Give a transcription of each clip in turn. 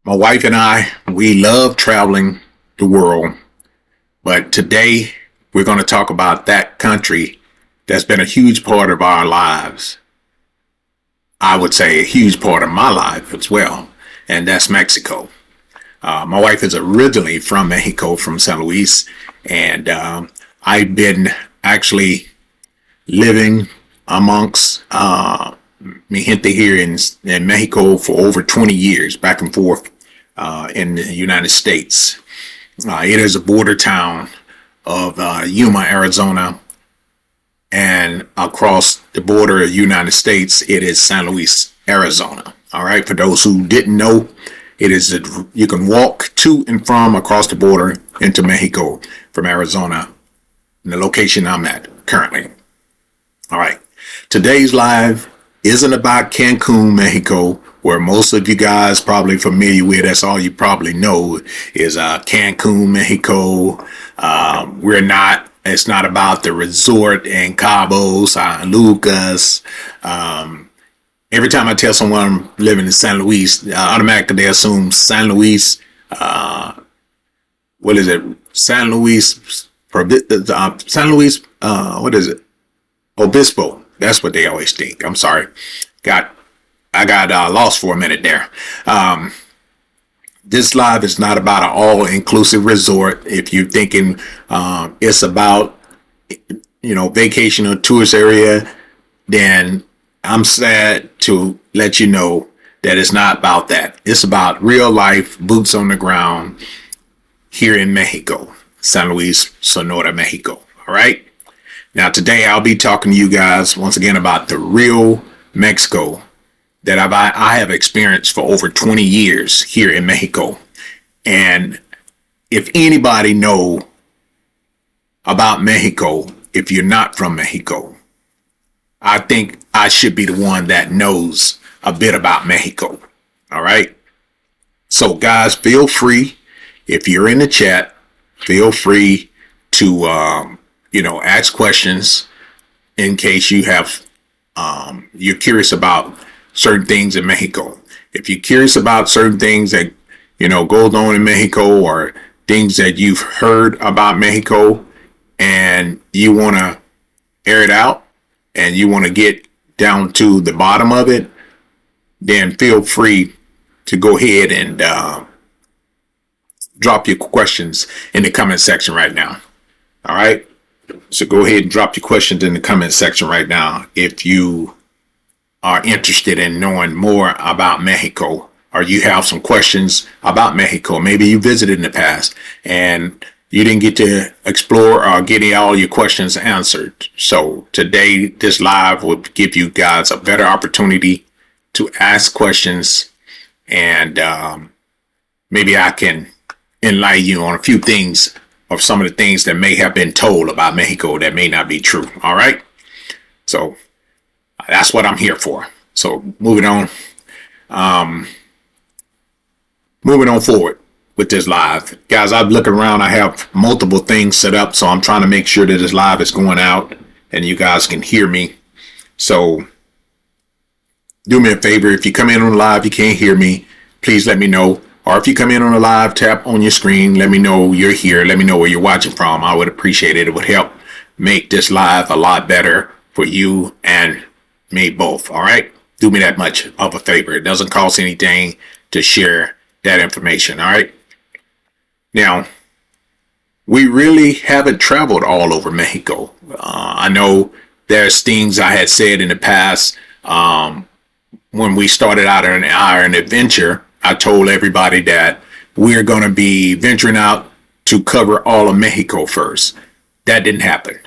My wife and I, we love traveling the world, but today we're going to talk about that country that's been a huge part of our lives. I would say a huge part of my life as well, and that's Mexico. My wife is originally from Mexico, from San Luis, and I've been actually living amongst mi gente here in Mexico for over 20 years, back and forth in the United States. It is a border town of Yuma, Arizona, and across the border of the United States, it is San Luis, Arizona. All right, for those who didn't know, you can walk to and from across the border into Mexico from Arizona, in the location I'm at currently. All right, today's live isn't about Cancun, Mexico, where most of you guys probably familiar with. That's all you probably know is Cancun, Mexico. It's not about the resort in Cabo San Lucas. Every time I tell someone I'm living in San Luis, automatically they assume San Luis, what is it? San Luis, what is it? Obispo. That's what they always think. I'm sorry. I got lost for a minute there. This live is not about an all-inclusive resort. If you're thinking it's about, vacation or tourist area, then I'm sad to let you know that it's not about that. It's about real life, boots on the ground here in Mexico, San Luis, Sonora, Mexico. All right. Now, today I'll be talking to you guys once again about the real Mexico that I have experienced for over 20 years here in Mexico. And if anybody know about Mexico, if you're not from Mexico, I think I should be the one that knows a bit about Mexico. All right. So guys, feel free, if you're in the chat, feel free to, ask questions in case you're curious about certain things in Mexico. If you're curious about certain things that, goes on in Mexico, or things that you've heard about Mexico and you want to air it out and you want to get down to the bottom of it, then feel free to go ahead and drop your questions in the comment section right now. All right. So go ahead and drop your questions in the comment section right now if you are interested in knowing more about Mexico, or you have some questions about Mexico. Maybe you visited in the past and you didn't get to explore or get all your questions answered. So today, this live will give you guys a better opportunity to ask questions, and maybe I can enlighten you on a few things, of some of the things that may have been told about Mexico that may not be true. All right. So that's what I'm here for. So moving on forward with this live, guys. I'm looking around. I have multiple things set up, so I'm trying to make sure that this live is going out and you guys can hear me. So do me a favor. If you come in on the live, you can't hear me, please let me know. Or if you come in on a live, tap on your screen, let me know you're here. Let me know where you're watching from. I would appreciate it. It would help make this live a lot better for you and me both. All right. Do me that much of a favor. It doesn't cost anything to share that information. All right. Now, we really haven't traveled all over Mexico. I know there's things I had said in the past. When we started out on our adventure, I told everybody that we're going to be venturing out to cover all of Mexico first. That didn't happen.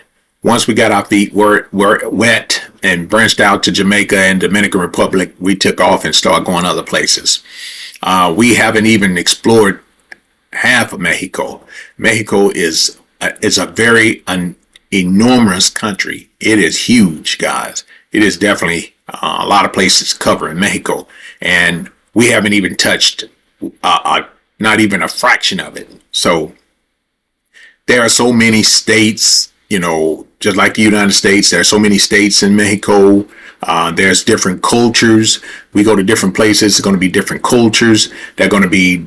Once we got our feet were wet and branched out to Jamaica and Dominican Republic, we took off and started going other places. We haven't even explored half of Mexico. Mexico is a very enormous country. It is huge, guys. It is definitely a lot of places covered in Mexico, and we haven't even touched not even a fraction of it. So there are so many states, just like the United States. There are so many states in Mexico. There's different cultures. We go to different places. It's going to be different cultures. They're going to be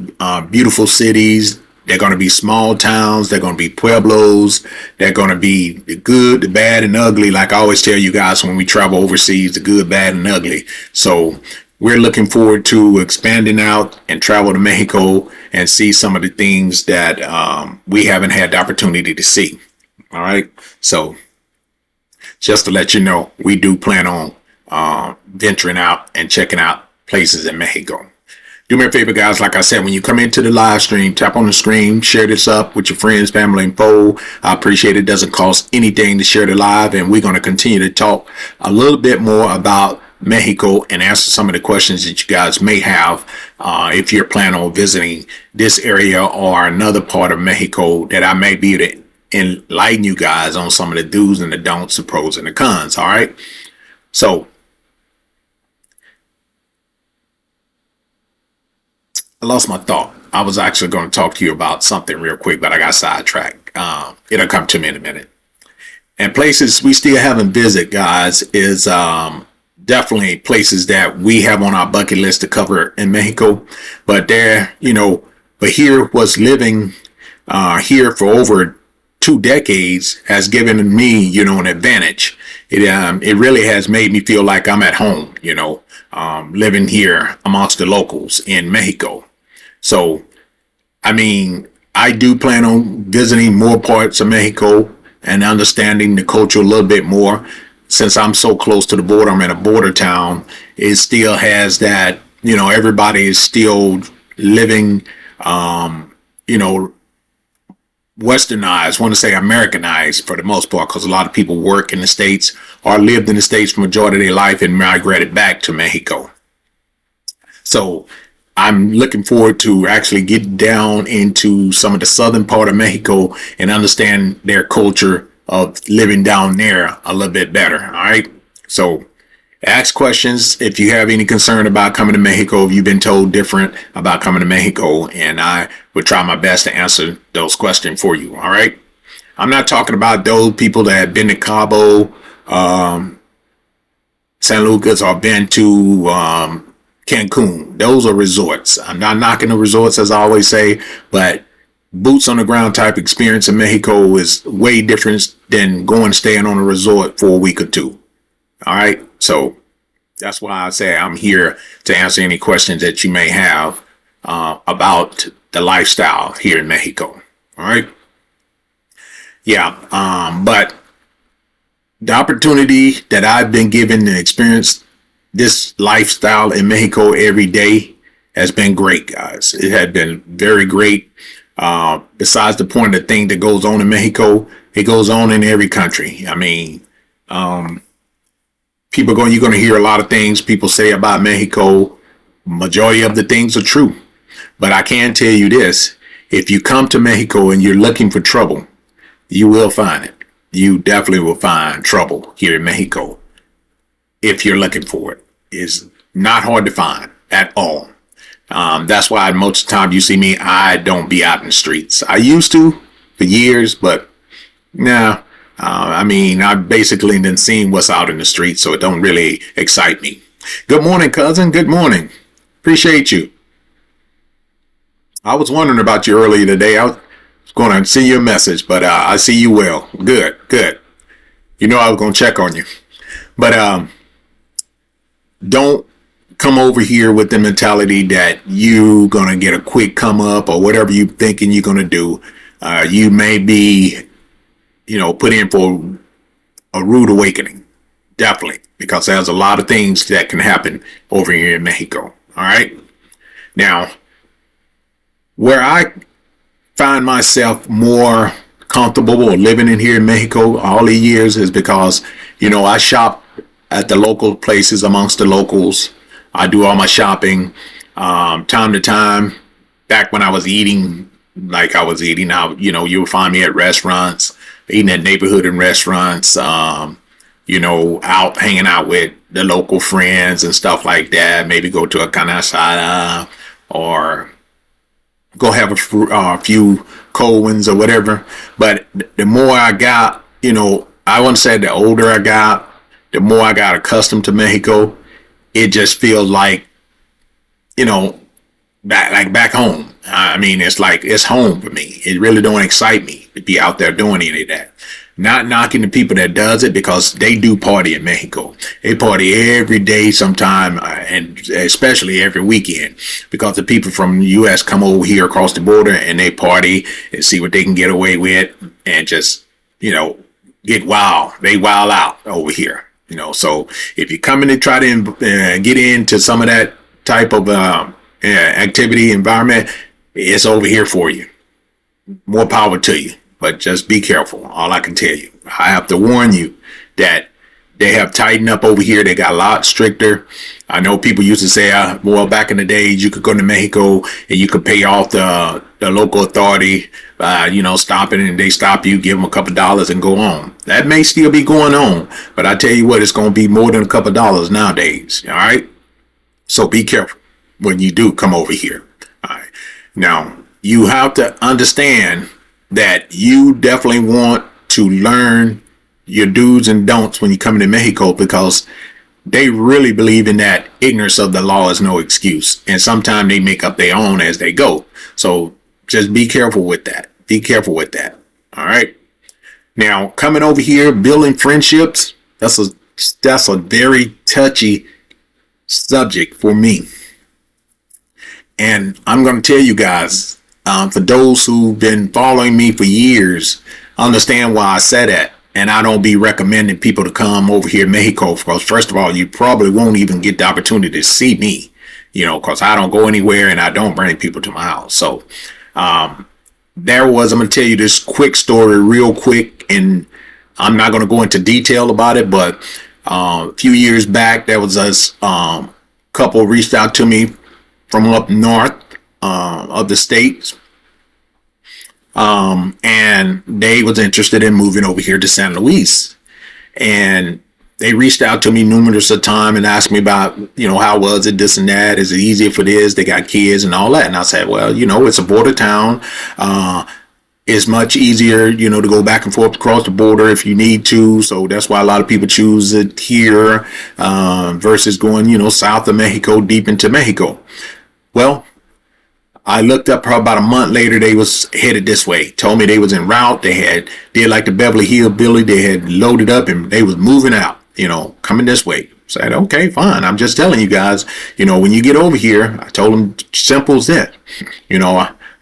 beautiful cities. They're going to be small towns. They're going to be pueblos. They're going to be the good, the bad, and ugly. Like I always tell you guys when we travel overseas, the good, bad, and ugly. So we're looking forward to expanding out and travel to Mexico and see some of the things that we haven't had the opportunity to see. All right. So just to let you know, we do plan on venturing out and checking out places in Mexico. Do me a favor, guys. Like I said, when you come into the live stream, tap on the screen, share this up with your friends, family, and foe. I appreciate it. It doesn't cost anything to share the live, and we're going to continue to talk a little bit more about Mexico and answer some of the questions that you guys may have if you're planning on visiting this area or another part of Mexico that I may be able to enlighten you guys on some of the do's and the don'ts, the pros and the cons. All right. So I lost my thought. I was actually going to talk to you about something real quick, but I got sidetracked. It'll come to me in a minute. And places we still haven't visited, guys, is definitely places that we have on our bucket list to cover in Mexico. But but here was living here for over 2 decades has given me, an advantage. It really has made me feel like I'm at home, living here amongst the locals in Mexico. So, I do plan on visiting more parts of Mexico and understanding the culture a little bit more. Since I'm so close to the border, I'm in a border town. It still has that, everybody is still living, westernized, want to say Americanized for the most part, because a lot of people work in the States or lived in the States for the majority of their life and migrated back to Mexico. So I'm looking forward to actually get down into some of the southern part of Mexico and understand their culture of living down there a little bit better. All right. So ask questions if you have any concern about coming to Mexico, if you've been told different about coming to Mexico, and I would try my best to answer those questions for you. All right. I'm not talking about those people that have been to Cabo, San Lucas, or been to Cancun. Those are resorts. I'm not knocking the resorts, as I always say, but boots on the ground type experience in Mexico is way different than going staying on a resort for a week or two. All right. So that's why I say I'm here to answer any questions that you may have about the lifestyle here in Mexico. All right. Yeah. But the opportunity that I've been given to experience this lifestyle in Mexico every day has been great, guys. It had been very great. Besides the point of the thing that goes on in Mexico, it goes on in every country. You're going to hear a lot of things people say about Mexico. Majority of the things are true. But I can tell you this, if you come to Mexico and you're looking for trouble, you will find it. You definitely will find trouble here in Mexico. If you're looking for it, it's not hard to find at all. That's why most of the time you see me, I don't be out in the streets. I used to for years, but nah. I basically didn't see what's out in the streets, so it don't really excite me. Good morning, cousin. Good morning. Appreciate you. I was wondering about you earlier today. I was going to send you a message, but I see you well. Good. I was going to check on you. But don't come over here with the mentality that you going to get a quick come up or whatever you thinking you're going to do. You may be put in for a rude awakening. Definitely. Because there's a lot of things that can happen over here in Mexico. All right. Now, where I find myself more comfortable or living in here in Mexico all the years is because, I shop at the local places amongst the locals. I do all my shopping time to time. Back when I was eating like I was eating out, you'll find me at restaurants, eating at neighborhood and restaurants, out hanging out with the local friends and stuff like that. Maybe go to a carne asada or go have a few cold ones or whatever. But the more I got, I wouldn't say the older I got, the more I got accustomed to Mexico, it just feels like, you know, back home. I mean, it's like it's home for me. It really don't excite me to be out there doing any of that. Not knocking the people that does it, because they do party in Mexico. They party every day sometime, and especially every weekend, because the people from the U.S. come over here across the border and they party and see what they can get away with, and just, get wild. They wild out over here. So if you're coming to try to get into some of that type of activity environment, it's over here for you. More power to you, but just be careful. All I can tell you, I have to warn you that they have tightened up over here. They got a lot stricter. I know people used to say, well, back in the days, you could go to Mexico and you could pay off the local authority, stopping, and they stop you, give them a couple of dollars and go on. That may still be going on, but I tell you what, it's going to be more than a couple of dollars nowadays. All right. So be careful when you do come over here. All right. Now, you have to understand that you definitely want to learn your do's and don'ts when you come to Mexico, because they really believe in that ignorance of the law is no excuse. And sometimes they make up their own as they go. So just be careful with that. Be careful with that. All right. Now, coming over here, building friendships, that's a very touchy subject for me. And I'm going to tell you guys, for those who've been following me for years, understand why I said that. And I don't be recommending people to come over here to Mexico, because first of all, you probably won't even get the opportunity to see me, because I don't go anywhere and I don't bring people to my house. So I'm going to tell you this quick story real quick, and I'm not going to go into detail about it, but a few years back, there was this couple reached out to me from up north of the States. And they was interested in moving over here to San Luis, and they reached out to me numerous of times and asked me about, how was it, this and that, is it easier for this, they got kids and all that. And I said, well, it's a border town. It's much easier, to go back and forth across the border if you need to. So that's why a lot of people choose it here, versus going, south of Mexico, deep into Mexico. Well, I looked up probably about a month later, they was headed this way. Told me they was en route. They did like the Beverly Hillbilly. They had loaded up and they was moving out, coming this way. Said, okay, fine. I'm just telling you guys, when you get over here, I told them simple as that.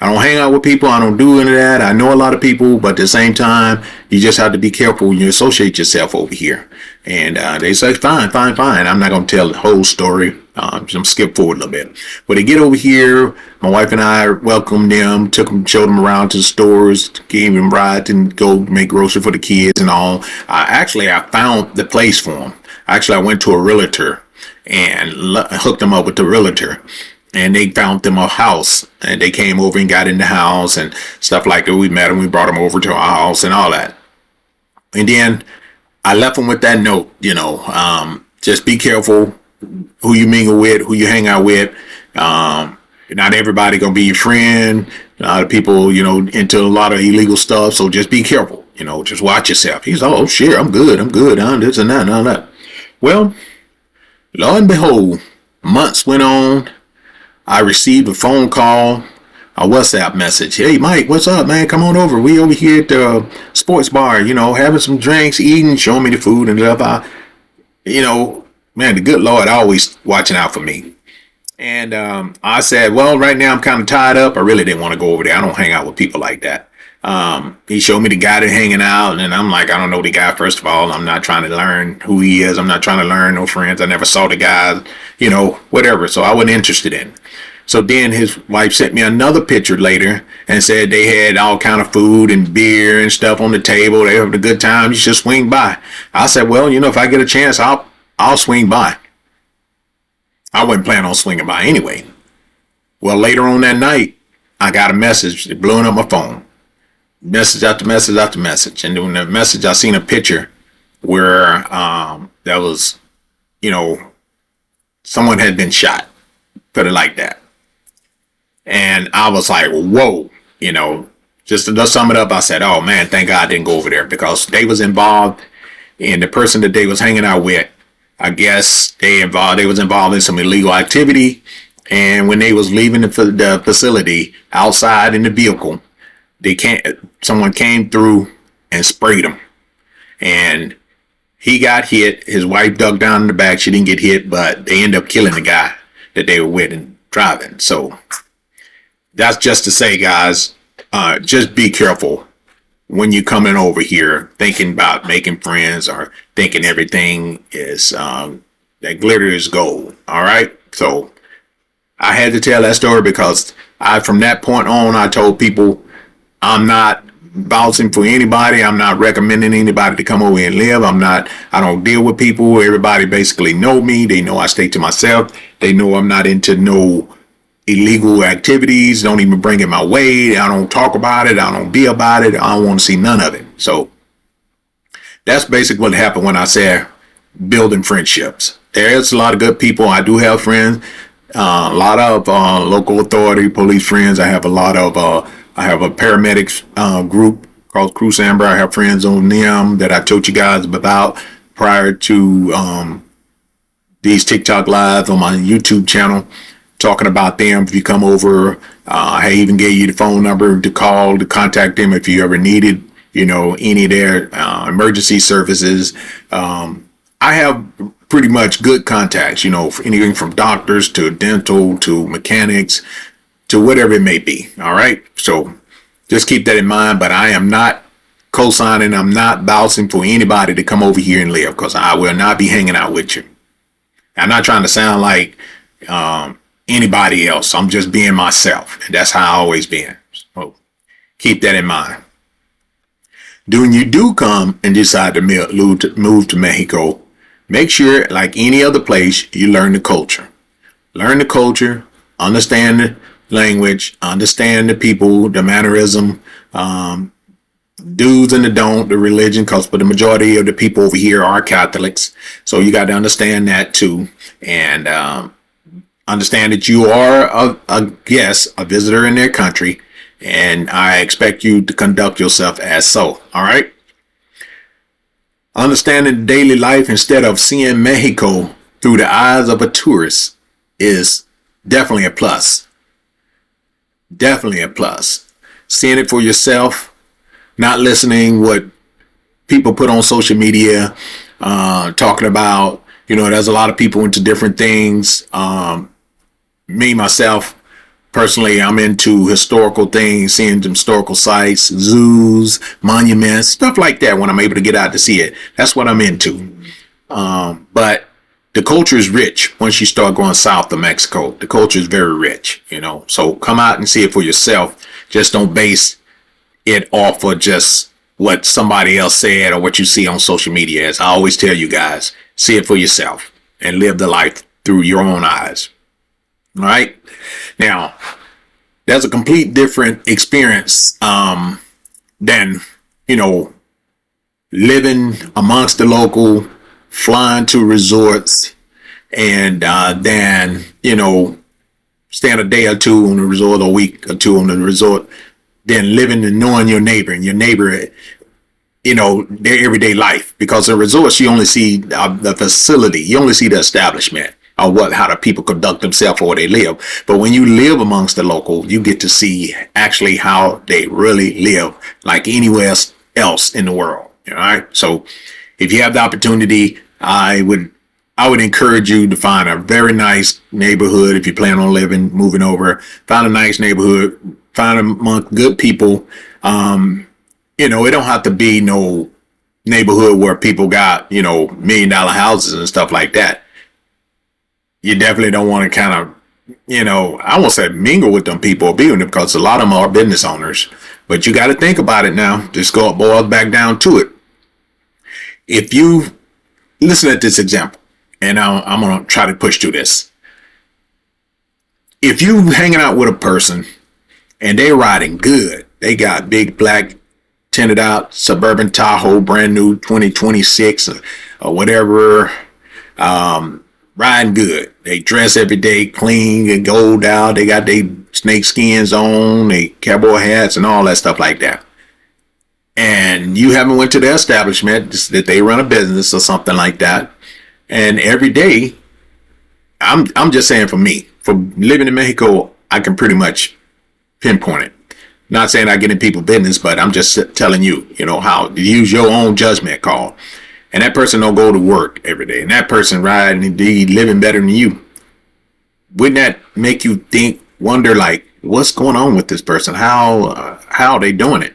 I don't hang out with people. I don't do any of that. I know a lot of people, but at the same time, you just have to be careful when you associate yourself over here. And they say, fine. I'm not going to tell the whole story. I'm skip forward a little bit. But they get over here. My wife and I welcomed them, showed them around to the stores, gave them rides and go make groceries for the kids and all. I found the place for them. Actually, I went to a realtor and hooked them up with the realtor. And they found them a house, and they came over and got in the house and stuff like that. We met them. We brought them over to our house and all that. And then I left them with that note, just be careful who you mingle with, who you hang out with. Not everybody going to be your friend. A lot of people, into a lot of illegal stuff. So just be careful, just watch yourself. He's, oh, shit, I'm good. This and that and all that. Well, lo and behold, months went on. I received a phone call, a WhatsApp message. Hey, Mike, what's up, man? Come on over. We over here at the sports bar, having some drinks, eating, showing me the food and stuff. Man, the good Lord always watching out for me. And I said, well, right now I'm kind of tied up. I really didn't want to go over there. I don't hang out with people like that. He showed me the guy that hanging out, and I'm like, I don't know the guy. First of all, I'm not trying to learn who he is. I'm not trying to learn no friends. I never saw the guy, whatever. So I wasn't interested in. So then his wife sent me another picture later and said they had all kind of food and beer and stuff on the table. They having a good time. You should swing by. I said, well, if I get a chance, I'll swing by. I wasn't planning on swinging by anyway. Well, later on that night, I got a message that blew up my phone. Message after message after message. And in the message, I seen a picture where that was, someone had been shot. Put it like that. And I was like, whoa, just to sum it up, I said, oh man, thank God I didn't go over there, because they was involved and the person that they was hanging out with, I guess they was involved in some illegal activity. And when they was leaving the facility outside in the vehicle, someone came through and sprayed him. And he got hit. His wife dug down in the back. She didn't get hit, but they ended up killing the guy that they were with and driving. So that's just to say, guys, just be careful when you're coming over here thinking about making friends or thinking everything is that glitter is gold. All right. So I had to tell that story because from that point on, I told people I'm not vouching for anybody. I'm not recommending anybody to come over here and live. I don't deal with people. Everybody basically know me. They know I stay to myself. They know I'm not into no illegal activities. Don't even bring it my way. I don't talk about it. I don't be about it. I don't want to see none of it. So that's basically what happened when I said building friendships. There's a lot of good people. I do have friends, a lot of local authority, police friends. I have a paramedics group called Cruise Amber. I have friends on them that I told you guys about prior to these TikTok lives on my YouTube channel, talking about them. If you come over, I even gave you the phone number to call to contact them if you ever needed, any of their emergency services. I have pretty much good contacts, for anything from doctors to dental to mechanics to whatever it may be. All right. So just keep that in mind. But I am not co-signing. I'm not vouching for anybody to come over here and live, because I will not be hanging out with you. I'm not trying to sound like anybody else. I'm just being myself. And that's how I always been. So keep that in mind. When you do come and decide to move to Mexico, make sure, like any other place, you learn the culture. Learn the culture, understand the language, understand the people, the mannerism, do's and the don't, the religion, because for the majority of the people over here are Catholics. So you got to understand that too. And understand that you are a guest, a visitor in their country, and I expect you to conduct yourself as so. All right. Understanding daily life instead of seeing Mexico through the eyes of a tourist is definitely a plus. Definitely a plus. Seeing it for yourself, not listening what people put on social media, talking about, there's a lot of people into different things. Me, myself, personally, I'm into historical things, seeing historical sites, zoos, monuments, stuff like that when I'm able to get out to see it. That's what I'm into. But the culture is rich once you start going south of Mexico. The culture is very rich, So come out and see it for yourself. Just don't base it off of just what somebody else said or what you see on social media. As I always tell you guys, see it for yourself and live the life through your own eyes. All right. Now, that's a complete different experience than, living amongst the local, flying to resorts, and then, staying a day or two on the resort, or a week or two on the resort, then living and knowing your neighbor and your neighbor, their everyday life. Because in resorts, you only see the facility, you only see the establishment, or how the people conduct themselves or where they live. But when you live amongst the local, you get to see actually how they really live, like anywhere else in the world. All right. So if you have the opportunity, I would encourage you to find a very nice neighborhood. If you plan on moving over, find a nice neighborhood, find among good people. It don't have to be no neighborhood where people got, $1 million houses and stuff like that. You definitely don't want to kind of, I won't say mingle with them people or be with them, because a lot of them are business owners. But you got to think about it now. Just boil back down to it. If you listen at this example, and I'm going to try to push through this. If you hanging out with a person and they riding good, they got big black tinted out suburban Tahoe, brand new 2026 or whatever, riding good. They dress every day clean and gold out. They got their snake skins on, they cowboy hats and all that stuff like that. and you haven't went to their establishment that they run a business or something like that, and every day, I'm just saying for me, for living in Mexico, I can pretty much pinpoint it. Not saying I get in people's business, but I'm just telling you, how to use your own judgment call. And that person don't go to work every day, and that person riding indeed living better than you. Wouldn't that make you wonder, like, what's going on with this person? How are they doing it?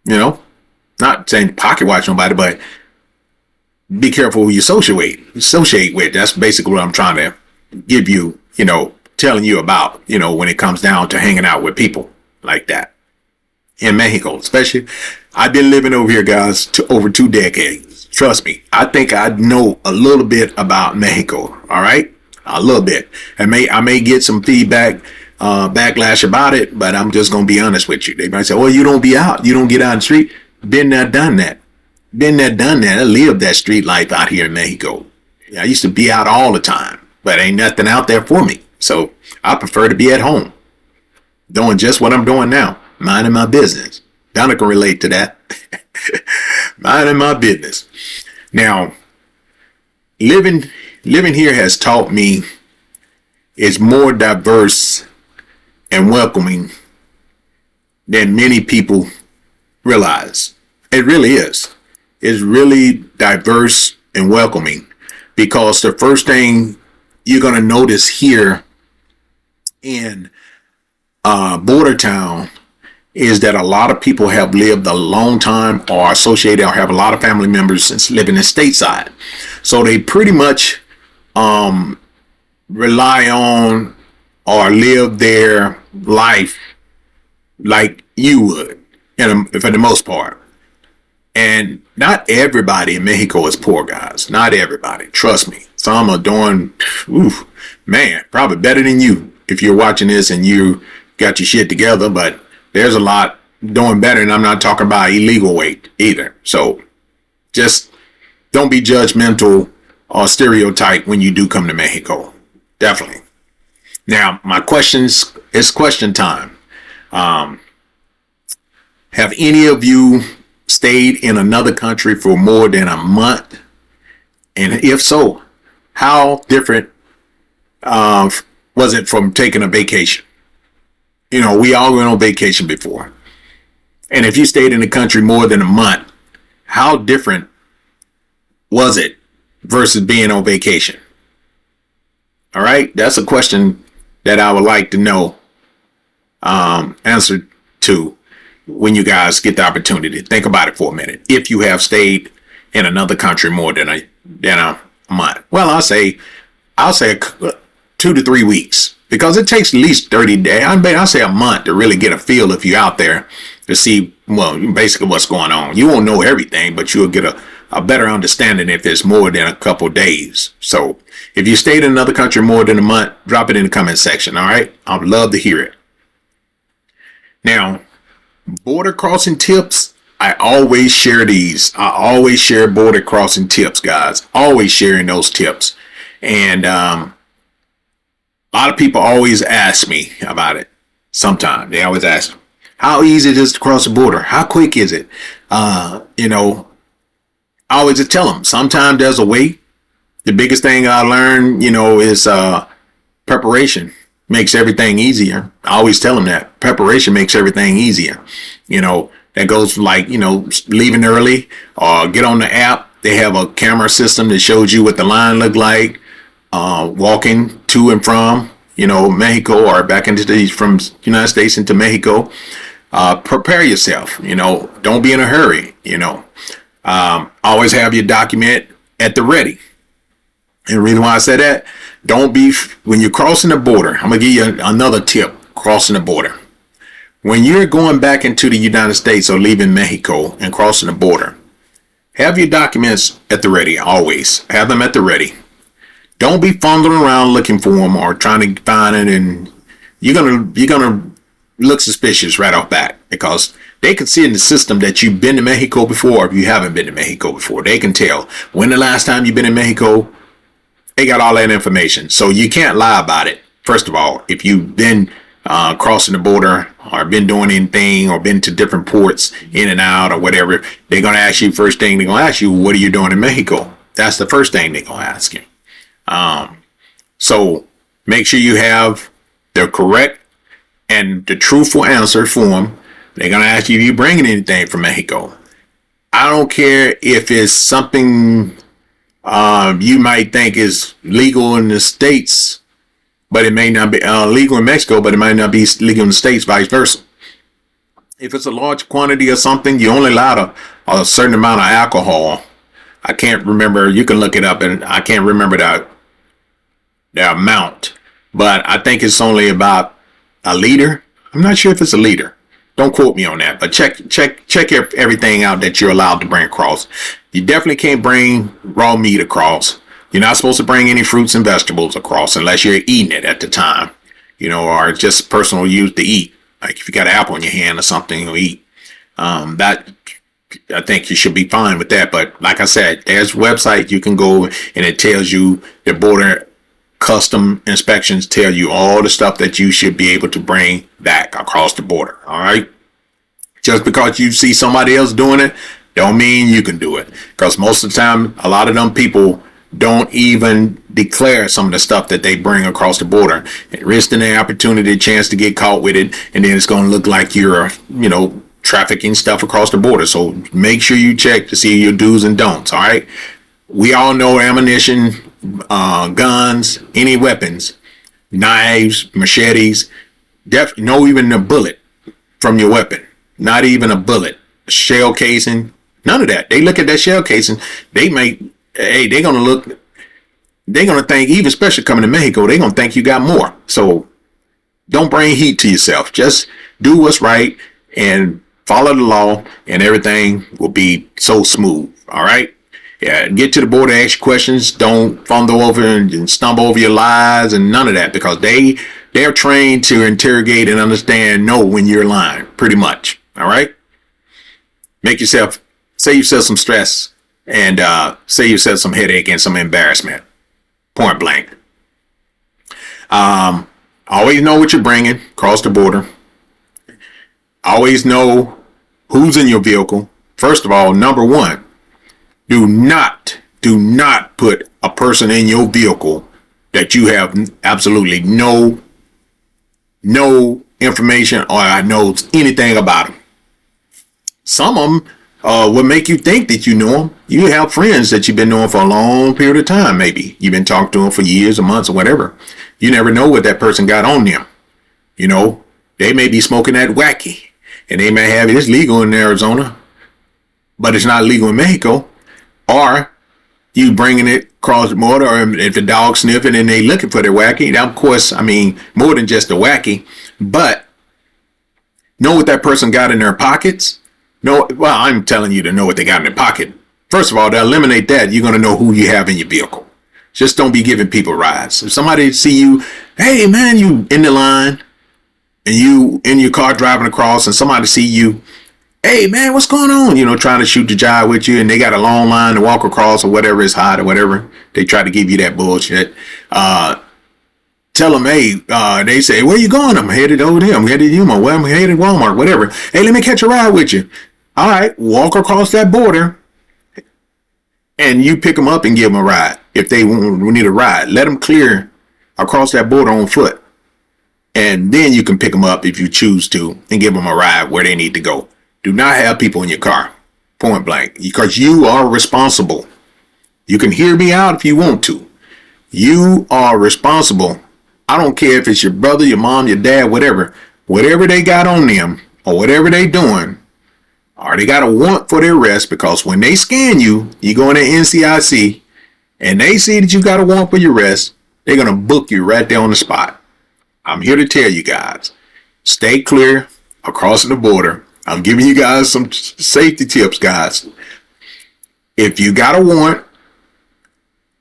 Not saying pocket watch nobody, but be careful who you associate with. That's basically what I'm trying to give you, telling you about, when it comes down to hanging out with people like that in Mexico, especially. I've been living over here, guys, over 2 decades. Trust me, I think I know a little bit about Mexico. All right, a little bit. I may get some feedback, backlash about it, but I'm just gonna be honest with you. They might say, "Well, you don't be out, you don't get out in the street." Been there, done that. Been there, done that. I lived that street life out here in Mexico. I used to be out all the time, but ain't nothing out there for me. So I prefer to be at home, doing just what I'm doing now, minding my business. Donna can relate to that. Minding my business. Now, living here has taught me it's more diverse and welcoming than many people realize. It really is. It's really diverse and welcoming, because the first thing you're going to notice here in border town is that a lot of people have lived a long time or associated or have a lot of family members since living in stateside. So they pretty much rely on or live their life like you would, for the most part. And not everybody in Mexico is poor, guys. Not everybody. Trust me. Some are doing, probably better than you if you're watching this and you got your shit together. But there's a lot doing better, and I'm not talking about illegal weight either. So just don't be judgmental or stereotype when you do come to Mexico. Definitely. Now, my questions, it's question time. Have any of you stayed in another country for more than a month? And if so, how different was it from taking a vacation? We all went on vacation before. And if you stayed in the country more than a month, how different was it versus being on vacation? All right, that's a question that I would like to know answer to when you guys get the opportunity. Think about it for a minute. If you have stayed in another country more than a month, well, I'll say 2 to 3 weeks, because it takes at least 30 days. I'll say a month to really get a feel if you're out there to see, basically what's going on. You won't know everything, but you'll get a better understanding if it's more than a couple days. So if you stayed in another country more than a month, drop it in the comment section. All right, I'd love to hear it. Now, border crossing tips, I always share these. I always share border crossing tips, guys. Always sharing those tips. And a lot of people always ask me about it. Sometimes they always ask, how easy it is to cross the border? How quick is it? I always tell them, sometimes there's a wait. The biggest thing I learned, is preparation makes everything easier. I always tell them that preparation makes everything easier. That goes like, leaving early or get on the app. They have a camera system that shows you what the line look like, walking to and from, Mexico or back from United States into Mexico. Prepare yourself, don't be in a hurry, always have your document at the ready. And the reason why I say that, when you're crossing the border, I'm going to give you another tip, crossing the border. When you're going back into the United States or leaving Mexico and crossing the border, have your documents at the ready, always. Have them at the ready. Don't be fumbling around looking for them or trying to find it, and you're gonna look suspicious right off bat, because they can see in the system that you've been to Mexico before. If you haven't been to Mexico before, they can tell when the last time you've been in Mexico. They got all that information, so you can't lie about it. First of all, if you've been crossing the border or been doing anything or been to different ports in and out or whatever, they're going to ask you, first thing they're going to ask you, what are you doing in Mexico? That's the first thing they're going to ask you. So make sure you have the correct and the truthful answer for them. They're going to ask you if you're bringing anything from Mexico. I don't care if it's something you might think is legal in the States, but it may not be legal in Mexico, but it might not be legal in the States, vice versa. If it's a large quantity of something, you only allow a certain amount of alcohol. I can't remember. You can look it up, and I can't remember the amount, but I think it's only about a liter. I'm not sure if it's a liter. Don't quote me on that, but check everything out that you're allowed to bring across. You definitely can't bring raw meat across. You're not supposed to bring any fruits and vegetables across unless you're eating it at the time, or just personal use to eat. Like if you got an apple in your hand or something, you'll eat. That I think you should be fine with that. But like I said, there's a website you can go and it tells you the border custom inspections tell you all the stuff that you should be able to bring back across the border. All right. Just because you see somebody else doing it, don't mean you can do it. Because most of the time, a lot of them people don't even declare some of the stuff that they bring across the border, risking their opportunity, chance to get caught with it, and then it's going to look like you're, trafficking stuff across the border. So make sure you check to see your do's and don'ts. All right. We all know ammunition, guns, any weapons, knives, machetes, no even a bullet from your weapon, not even a bullet, shell casing, none of that. They look at that shell casing, they're going to think, even especially coming to Mexico, they're going to think you got more. So don't bring heat to yourself. Just do what's right and follow the law, and everything will be so smooth. All right. Yeah, get to the border, ask questions. Don't fumble over and stumble over your lies and none of that, because they're trained to interrogate and understand, know when you're lying, pretty much. All right. Save yourself some stress and save yourself some headache and some embarrassment. Point blank. Always know what you're bringing across the border. Always know who's in your vehicle. First of all, number one, do not put a person in your vehicle that you have absolutely no information or knows anything about them. Some of them will make you think that you know them. You have friends that you've been knowing for a long period of time. Maybe you've been talking to them for years or months or whatever. You never know what that person got on them. They may be smoking that wacky, and they may have it's legal in Arizona, but it's not legal in Mexico. Or you bringing it across the border, or if the dog's sniffing and they looking for their wacky. Now, of course, more than just the wacky, but know what that person got in their pockets. I'm telling you to know what they got in their pocket. First of all, to eliminate that, you're going to know who you have in your vehicle. Just don't be giving people rides. If somebody see you, hey man, you in the line and you in your car driving across, and somebody see you, hey man, what's going on? Trying to shoot the jive with you, and they got a long line to walk across or whatever, it's hot or whatever. They try to give you that bullshit. Tell them, hey, they say, where you going? I'm headed over there. I'm headed to Yuma. Well, I'm headed to Walmart, whatever. Hey, let me catch a ride with you. All right, walk across that border and you pick them up and give them a ride. If they need a ride, let them clear across that border on foot. And then you can pick them up if you choose to and give them a ride where they need to go. Do not have people in your car, point blank, because you are responsible. You can hear me out if you want to. You are responsible. I don't care if it's your brother, your mom, your dad, whatever they got on them or whatever they doing, or they got a warrant for their arrest, because when they scan you, you go into NCIC and they see that you got a warrant for your arrest, they're going to book you right there on the spot. I'm here to tell you guys, stay clear across the border. I'm giving you guys some safety tips, guys. If you got a warrant,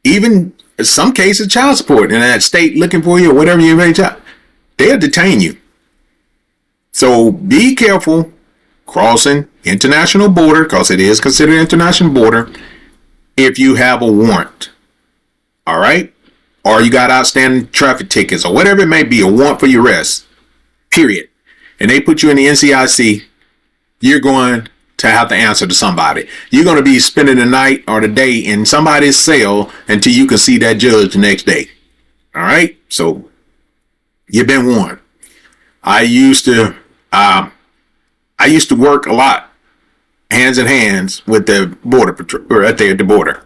even in some cases child support in that state looking for you or whatever you may tell, they'll detain you. So be careful crossing international border, because it is considered international border, if you have a warrant. All right? Or you got outstanding traffic tickets or whatever it may be, a warrant for your arrest. period, and they put you in the NCIC, you're going to have to answer to somebody. You're going to be spending the night or the day in somebody's cell until you can see that judge the next day. All right? So you've been warned. I used to work a lot, hands in hands with the border patrol, or at the border.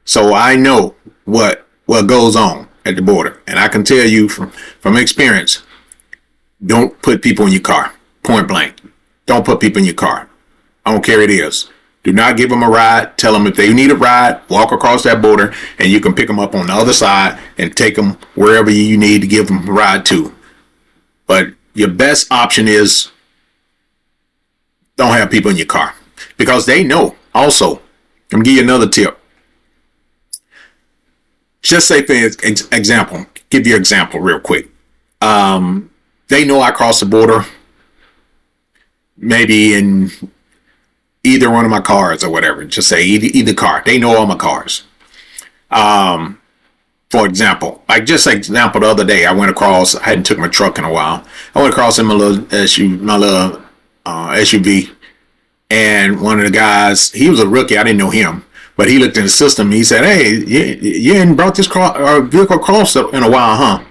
So I know what goes on at the border, and I can tell you from experience, don't put people in your car, point blank. Don't put people in your car. I don't care what it is. Do not give them a ride. Tell them if they need a ride, walk across that border, and you can pick them up on the other side and take them wherever you need to give them a ride to. But your best option is don't have people in your car, because they know. Also, I'm gonna give you another tip. Just say, for example, give you an example real quick. They know I crossed the border maybe in either one of my cars or whatever. Just say either car. They know all my cars. For example, the other day, I went across, I hadn't took my truck in a while. I went across in my little SUV, and one of the guys, he was a rookie. I didn't know him, but he looked in the system. And he said, "Hey, you ain't brought this vehicle across in a while, huh?"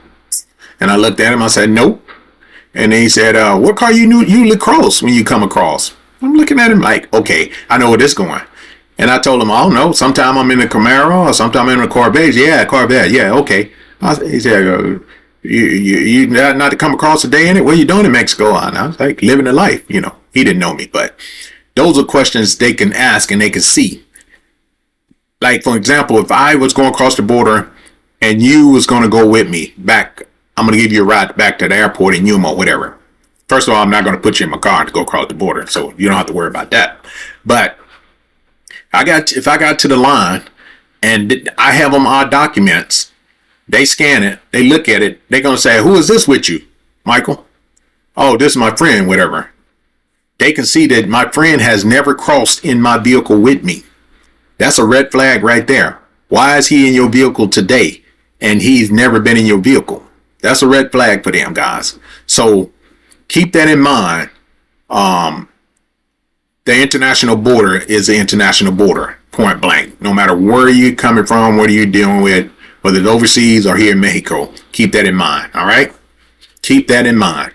And I looked at him. I said, "Nope." And then he said, "What car you usually cross when you come across?" I'm looking at him like, okay, I know where this is going. And I told him, I don't know. Sometime I'm in a Camaro, or sometime I'm in a Corvette. Yeah, Corvette. Yeah, okay. He said, you not to come across a day in it? What are you doing in Mexico? And I was like, living the life. You know, he didn't know me, but those are questions they can ask and they can see. Like, for example, if I was going across the border and you was going to go with me back, I'm going to give you a ride back to the airport in Yuma, whatever. First of all, I'm not going to put you in my car to go across the border, so you don't have to worry about that. But if I got to the line and I have them our documents, they scan it, they look at it, they're going to say, "Who is this with you, Michael?" "Oh, this is my friend," whatever. They can see that my friend has never crossed in my vehicle with me. That's a red flag right there. Why is he in your vehicle today and he's never been in your vehicle? That's a red flag for them, guys. So keep that in mind. The international border is the international border, point blank. No matter where you're coming from, what are you dealing with, whether it's overseas or here in Mexico, keep that in mind, all right? Keep that in mind.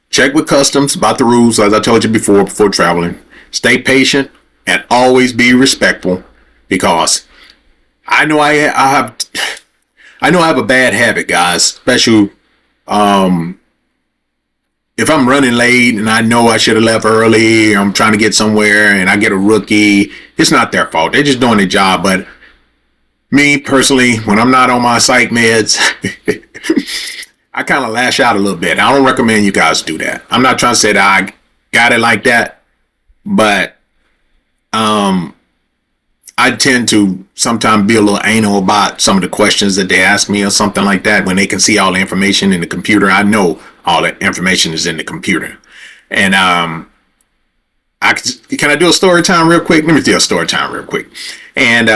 Check with customs about the rules, as I told you before traveling. Stay patient and always be respectful, because I know I have a bad habit, guys, especially if I'm running late and I know I should have left early, I'm trying to get somewhere and I get a rookie, it's not their fault. They're just doing their job. But me personally, when I'm not on my psych meds, I kind of lash out a little bit. I don't recommend you guys do that. I'm not trying to say that I got it like that, but I tend to sometimes be a little anal about some of the questions that they ask me or something like that. When they can see all the information in the computer, I know all the information is in the computer. And can I do a story time real quick? Let me do a story time real quick. And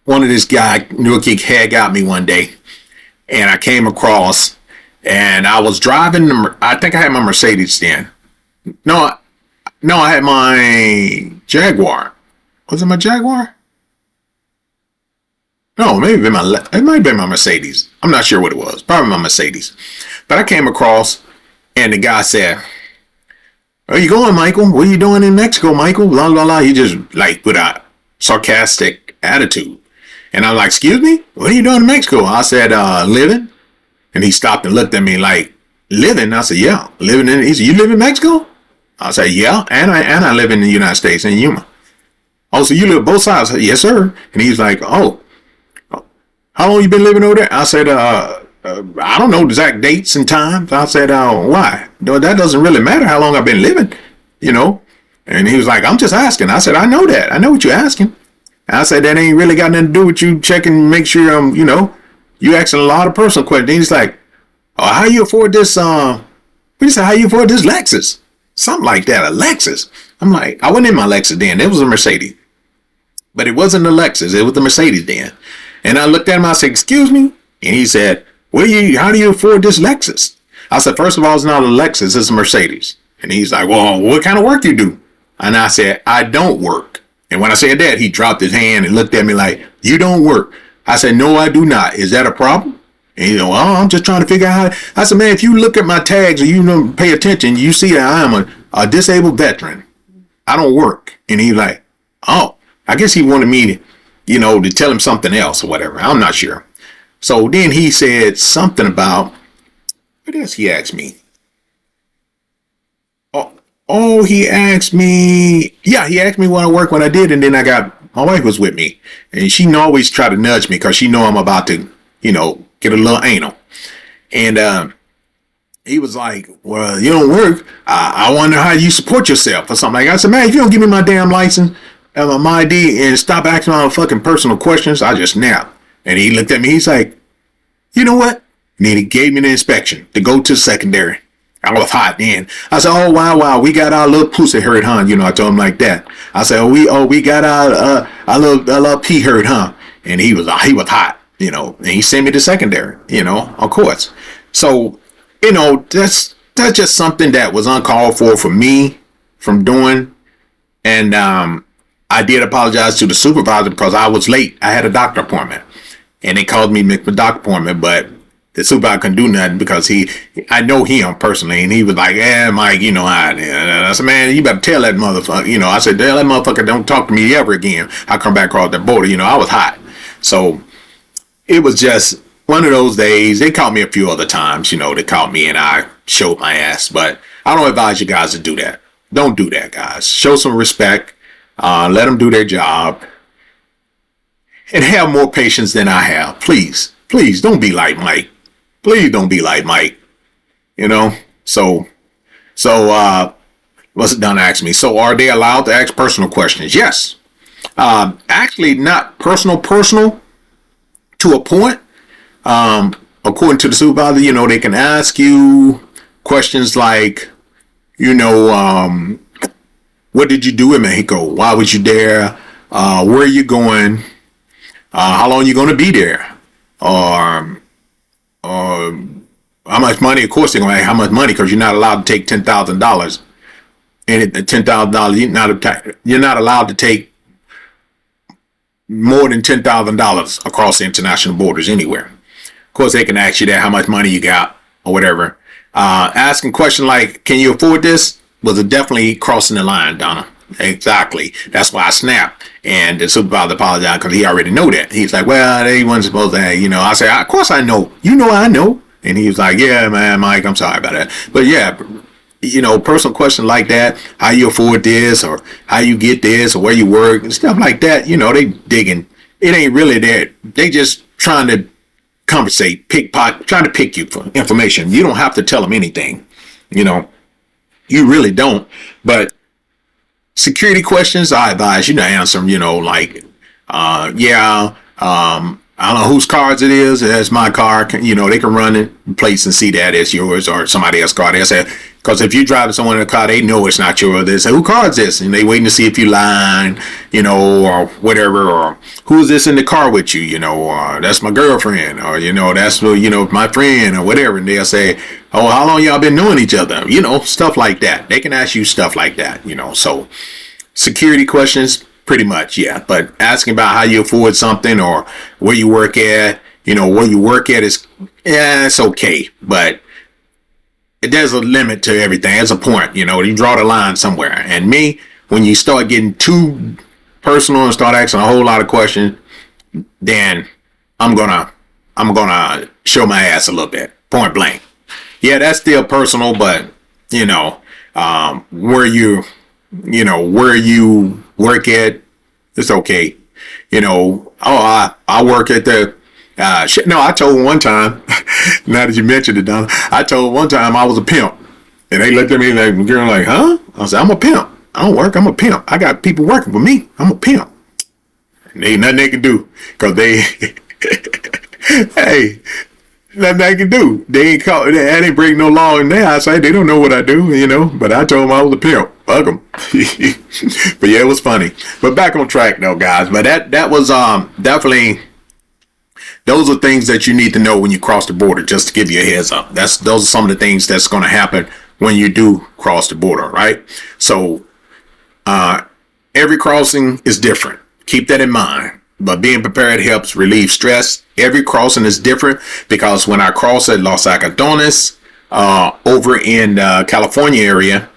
one of this guy, rookie, had got me one day, and I came across, and I was driving. I think I had my Mercedes then. No, I had my Jaguar. Was it my Jaguar? No, it might have been my Mercedes. I'm not sure what it was. Probably my Mercedes. But I came across, and the guy said, "Where you going, Michael? What are you doing in Mexico, Michael?" Blah, blah, blah. He just like with a sarcastic attitude. And I'm like, "Excuse me? What are you doing in Mexico?" I said, "Living." And he stopped and looked at me like, "Living?" I said, "Yeah, living in." He said, "You live in Mexico?" I said, "Yeah, and I live in the United States, in Yuma." "Oh, so you live both sides?" I said, "Yes, sir." And he's like, "Oh, how long you been living over there?" I said, I don't know exact dates and times. I said, "Why? No, that doesn't really matter how long I've been living, you know." And he was like, "I'm just asking." I said, "I know that. I know what you're asking." I said, "That ain't really got nothing to do with you checking, make sure, you asking a lot of personal questions." He's like, "Oh, how you afford this, what do you say, how you afford this Lexus?" Something like that, a Lexus. I'm like, I wasn't in my Lexus then. It was a Mercedes. But it wasn't a Lexus. It was the Mercedes then. And I looked at him. I said, "Excuse me?" And he said, how do you afford this Lexus?" I said, first of all, it's not a Lexus, it's a Mercedes. And he's like, well, what kind of work you do? And I said, I don't work. And when I said that, he dropped his hand and looked at me like, you don't work. I said, no, I do not. Is that a problem? And you know, oh, I'm just trying to figure out how. I said, man, if you look at my tags or you don't pay attention, you see that I am a disabled veteran. I don't work. And he's like, oh, I guess he wanted me to, you know, to tell him something else or whatever. I'm not sure. So then he said something about, what else he asked me? Oh, he asked me, yeah, he asked me what I work, what I did. And then my wife was with me and she always try to nudge me because she know I'm about to, you know, get a little anal. And he was like, well, you don't work. I wonder how you support yourself or something like that. I said, man, if you don't give me my damn license and my ID and stop asking all the fucking personal questions, I just snap. And he looked at me. He's like, you know what? And then he gave me the inspection to go to secondary. I was hot then. I said, oh, wow, we got our little pussy hurt, huh? You know, I told him like that. I said, we got our little pee hurt, huh? And he was hot, you know, and he sent me to secondary, you know, of course. So, you know, that's just something that was uncalled for me from doing. And I did apologize to the supervisor because I was late. I had a doctor appointment and they called me to make the doctor appointment, but the supervisor couldn't do nothing because I know him personally, and he was like, yeah, Mike, you know how it is. And I said, man, you better tell that motherfucker, you know, I said, tell that motherfucker don't talk to me ever again. I come back across that border, you know, I was hot. So it was just one of those days. They caught me a few other times, you know, they caught me and I showed my ass, but I don't advise you guys to do that. Don't do that, guys. Show some respect, let them do their job, and have more patience than I have. Please don't be like Mike. Please don't be like Mike, you know? So what's it done ask me? So are they allowed to ask personal questions? Yes. Actually not personal to a point. According to the supervisor, you know, they can ask you questions like, you know, what did you do in Mexico? Why was you there? Where are you going? How long are you going to be there? How much money? Of course they're going to ask how much money because you're not allowed to take $10,000. And $10,000, you're not allowed to take more than $10,000 across the international borders anywhere. Of course they can ask you that, how much money you got or whatever. Asking a question like, can you afford this? Was it definitely crossing the line, Donna? Exactly. That's why I snapped. And the supervisor apologized because he already know that. He's like, well, they wasn't supposed to have, you know. I said, of course I know. You know I know. And he was like, yeah, man, Mike, I'm sorry about that. But yeah, you know, personal question like that, how you afford this or how you get this or where you work and stuff like that, you know, they digging. It ain't really that. They just trying to conversate, trying to pick you for information. You don't have to tell them anything, you know. You really don't. But security questions, I advise you to answer them, you know, like, I don't know whose cards it is. That's my car. You know, they can run it, place and see that it's yours or somebody else's car. They say, because if you drive someone in a car, they know it's not yours. They say, who car is this? And they waiting to see if you lying, you know, or whatever, or who's this in the car with you, you know, or that's my girlfriend, or, you know, that's, you know, my friend or whatever. And they'll say, oh, how long y'all been knowing each other? You know, stuff like that. They can ask you stuff like that, you know. So security questions, pretty much, yeah. But asking about how you afford something or where you work at, you know, where you work at is, yeah, it's okay. But there's a limit to everything. There's a point, you know, you draw the line somewhere. And me, when you start getting too personal and start asking a whole lot of questions, then I'm gonna show my ass a little bit, point blank. Yeah, that's still personal, but you know, where you work at, it's okay. You know, oh, I work at the no, I told one time, now that you mentioned it, Donna, I told one time I was a pimp. And they looked at me like, girl, like, huh? I said, I'm a pimp. I don't work, I'm a pimp. I got people working for me. I'm a pimp. And ain't nothing they can do. Because they, hey, nothing they can do. They ain't break no law in there. I say, they don't know what I do, you know. But I told them I was a pimp. Fuck them. But yeah, it was funny. But back on track though, guys. But that was definitely Those are things that you need to know when you cross the border, just to give you a heads up. Those are some of the things that's going to happen when you do cross the border, right? So every crossing is different. Keep that in mind. But being prepared helps relieve stress. Every crossing is different, because when I cross at Los Algodones, over in California area,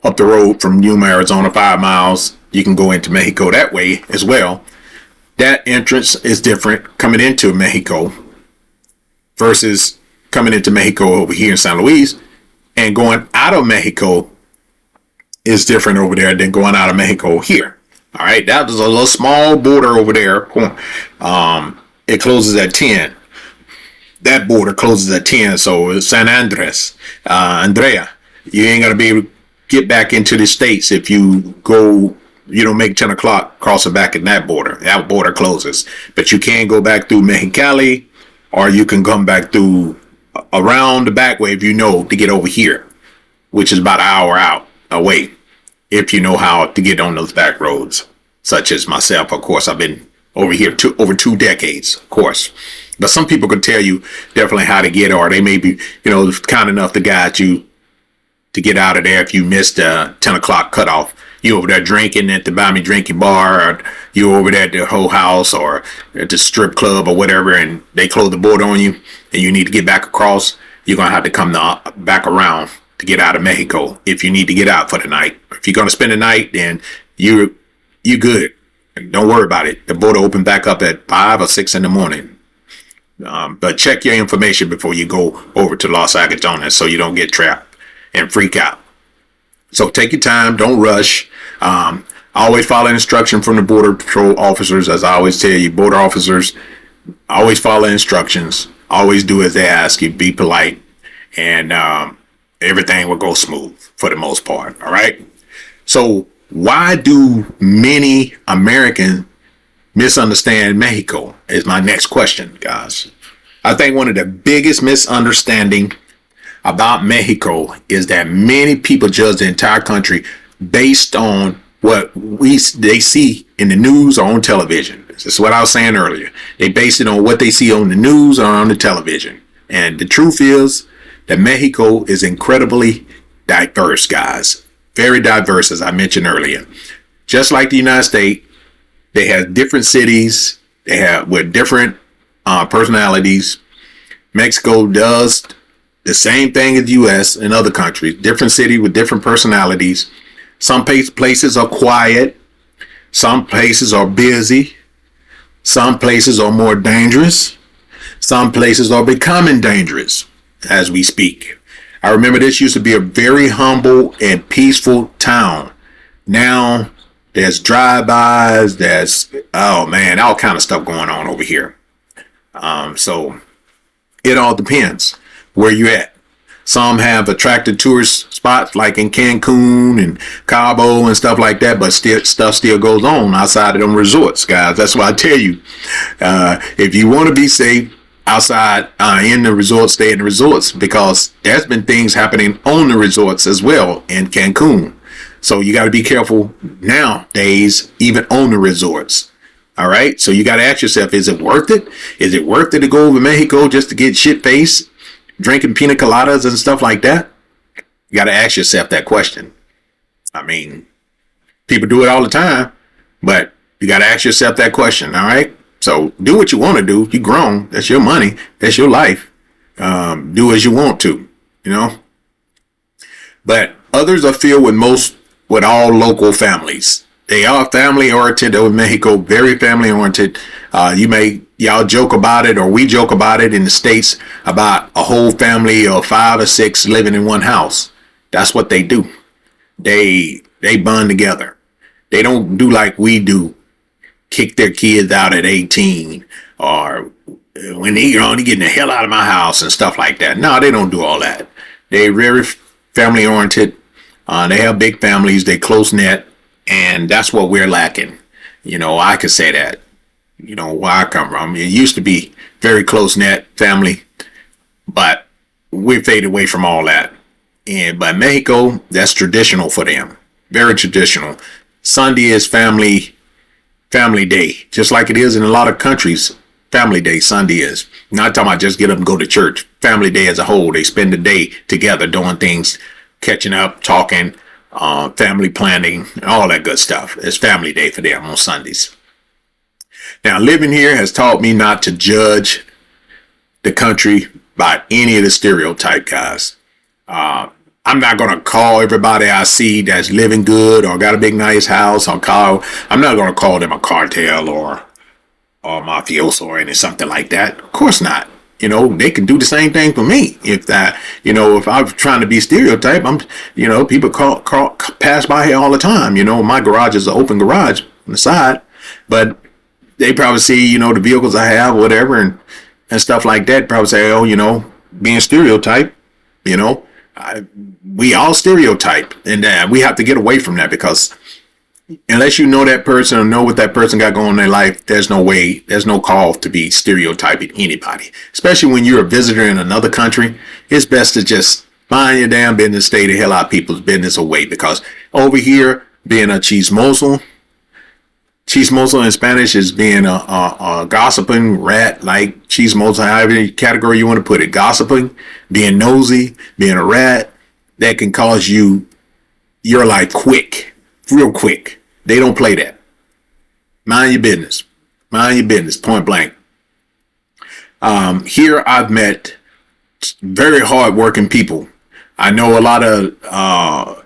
up the road from Yuma, Arizona, 5 miles, you can go into Mexico that way as well. That entrance is different coming into Mexico versus coming into Mexico over here in San Luis, and going out of Mexico is different over there than going out of Mexico here. All right, that was a little small border over there. It closes at 10. That border closes at 10. So San Andrea, you ain't gonna be able to get back into the States if you don't make 10 o'clock crossing back in that border. That border closes. But you can go back through Mexicali, or you can come back through around the back way, if you know, to get over here, which is about an hour out away, if you know how to get on those back roads, such as myself. Of course, I've been over here over 2 decades, of course. But some people could tell you definitely how to get, or they may be, kind enough to guide you to get out of there if you missed the 10 o'clock cutoff. You over there drinking at the Buy Me Drinking bar, or you over there at the whole house, or at the strip club or whatever, and they close the border on you, and you need to get back across, you're going to have to come back around to get out of Mexico if you need to get out for the night. If you're going to spend the night, then you good. Don't worry about it. The border open back up at 5 or 6 in the morning. But check your information before you go over to Los Algodones, so you don't get trapped and freak out. So take your time. Don't rush. Always follow instruction from the Border Patrol officers. As I always tell you, border officers, always follow instructions. Always do as they ask you. Be polite. And everything will go smooth for the most part. All right. So why do many Americans misunderstand Mexico is my next question, guys. I think one of the biggest misunderstanding about Mexico is that many people judge the entire country based on what they see in the news or on television. This is what I was saying earlier. They base it on what they see on the news or on the television. And the truth is that Mexico is incredibly diverse, guys. Very diverse, as I mentioned earlier. Just like the United States, they have different cities. They have with different personalities. Mexico does the same thing as the U.S. and other countries. Different city with different personalities. Some places are quiet. Some places are busy. Some places are more dangerous. Some places are becoming dangerous as we speak. I remember this used to be a very humble and peaceful town. Now there's drive-bys. There's, all kind of stuff going on over here. So it all depends where you're at. Some have attractive tourist spots like in Cancun and Cabo and stuff like that, but stuff still goes on outside of them resorts, guys. That's why I tell you, if you want to be safe outside in the resorts, stay in the resorts, because there's been things happening on the resorts as well in Cancun. So you got to be careful nowadays, even on the resorts. All right. So you got to ask yourself, is it worth it? Is it worth it to go over Mexico just to get shit-faced, drinking pina coladas and stuff like that? You got to ask yourself that question. I mean, people do it all the time, but you got to ask yourself that question. All right. So do what you want to do. You're grown. That's your money. That's your life. Do as you want to, But others are filled with all local families. They are family oriented over Mexico, very family oriented. Y'all joke about it, or we joke about it in the States about a whole family of 5 or 6 living in one house. That's what they do. They bond together. They don't do like we do, kick their kids out at 18, or when they're getting the hell out of my house and stuff like that. No, they don't do all that. They're very family oriented. They have big families. They close knit. And that's what we're lacking. I could say that, where I come from. It used to be very close-knit family, but we faded away from all that. But Mexico, that's traditional for them. Very traditional. Sunday is family day, just like it is in a lot of countries Family Day Sunday is. Not talking about just get up and go to church. Family Day as a whole. They spend the day together doing things, catching up, talking, family planning, all that good stuff. It's Family Day for them on Sundays. Now, living here has taught me not to judge the country by any of the stereotype guys. I'm not going to call everybody I see that's living good or got a big nice house. I'm not going to call them a cartel or mafioso or anything, something like that. Of course not. You know, they can do the same thing for me. If I'm trying to be stereotype, people pass by here all the time. You know, my garage is an open garage on the side, but they probably see, the vehicles I have, whatever, and stuff like that. Probably say, oh, being stereotype, we all stereotype, and we have to get away from that, because unless you know that person or know what that person got going in their life, there's no call to be stereotyping anybody, especially when you're a visitor in another country. It's best to just mind your damn business, stay the hell out of people's business away, because over here, being a chismoso in Spanish is being a gossiping rat, like chismoso, however category you want to put it, gossiping, being nosy, being a rat, that can cause your life real quick. They don't play that. Mind your business, point blank. Here I've met very hard-working people. I know a lot of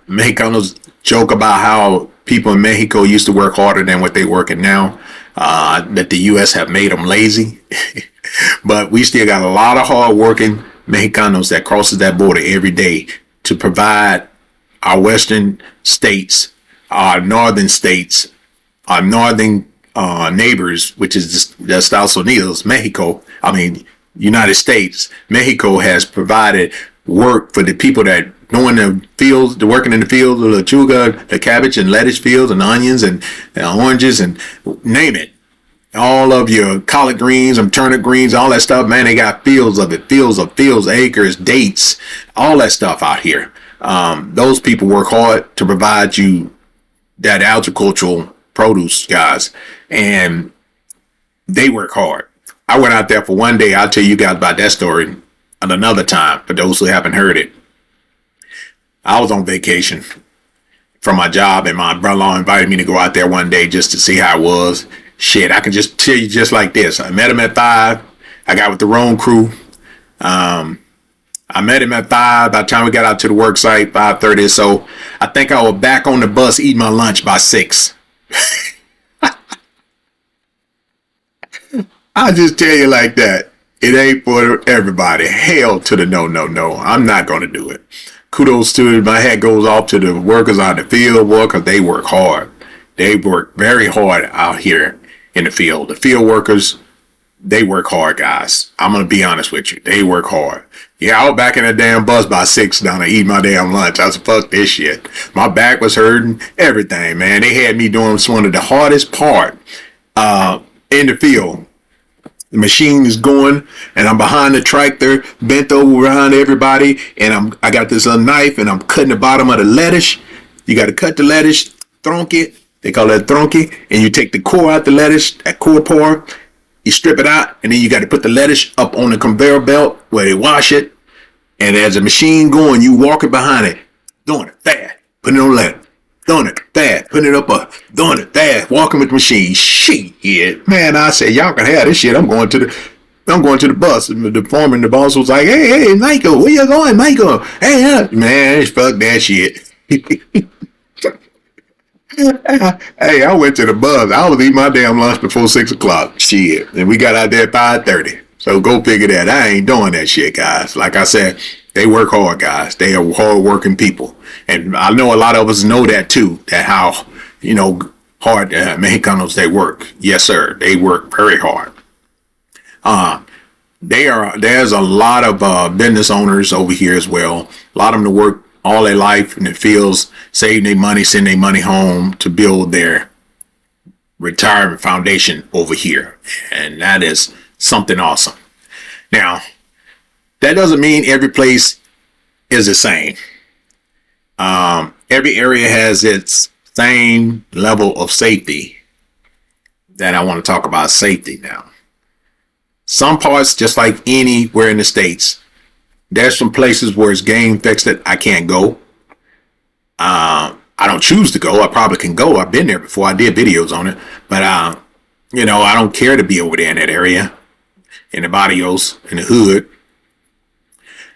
Mexicanos joke about how people in Mexico used to work harder than what they working now, that the U.S. have made them lazy. But we still got a lot of hard-working Mexicanos that crosses that border every day to provide our western states, our northern states, our northern neighbors, which is the Estados Unidos, United States. Mexico has provided work for the people that know in the fields, the working in the fields, the lechuga, the cabbage and lettuce fields and onions and oranges and name it. All of your collard greens and turnip greens, all that stuff, man, they got fields, acres, dates, all that stuff out here. Those people work hard to provide you that agricultural produce, guys, and they work hard. I went out there for one day. I'll tell you guys about that story at another time, for those who haven't heard it. I was on vacation from my job, and my brother-in-law invited me to go out there one day just to see how it was. Shit, I can just tell you just like this. I met him at 5. I got with the wrong crew. I met him at 5. By the time we got out to the work site, 5:30 or so, I think I was back on the bus eating my lunch by 6. I just tell you like that. It ain't for everybody. Hell to the no. I'm not going to do it. Kudos to it. My hat goes off to the workers out in the field, because they work hard. They work very hard out here in the field. The field workers, they work hard, guys. I'm going to be honest with you. They work hard. Yeah, I was back in the damn bus by 6 down to eat my damn lunch. I was fuck this shit. My back was hurting, everything, man. They had me doing one of the hardest part in the field. The machine is going, and I'm behind the tractor, bent over behind everybody, and I got this knife, and I'm cutting the bottom of the lettuce. You got to cut the lettuce, tronque it. They call that tronque, and you take the core out the lettuce, that core part, you strip it out, and then you got to put the lettuce up on the conveyor belt where they wash it. And as the machine going, you walking behind it, doing it fast, putting it on lettuce, doing it fast, putting it up, doing it fast, walking with the machine. Shit, man, I said, y'all can have this shit. I'm going to the bus. And the foreman, the boss was like, hey, Michael, where you going, Michael? Hey, man, fuck that shit. Hey, I went to the bus. I was eating my damn lunch before 6 o'clock. Shit. And we got out there at 5:30. So go figure that. I ain't doing that shit, guys. Like I said, they work hard, guys. They are hard-working people. And I know a lot of us know that, too, that how, hard Mexicanos, they work. Yes, sir. They work very hard. There's a lot of business owners over here as well. A lot of them to work all their life in the fields, save their money, send their money home to build their retirement foundation over here. And that is something awesome. Now, that doesn't mean every place is the same. Every area has its same level of safety. That I want to talk about safety now. Some parts, just like anywhere in the States, there's some places where it's game fixed that I can't go. I don't choose to go. I probably can go. I've been there before. I did videos on it. But, I don't care to be over there in that area, in the barrios, in the hood.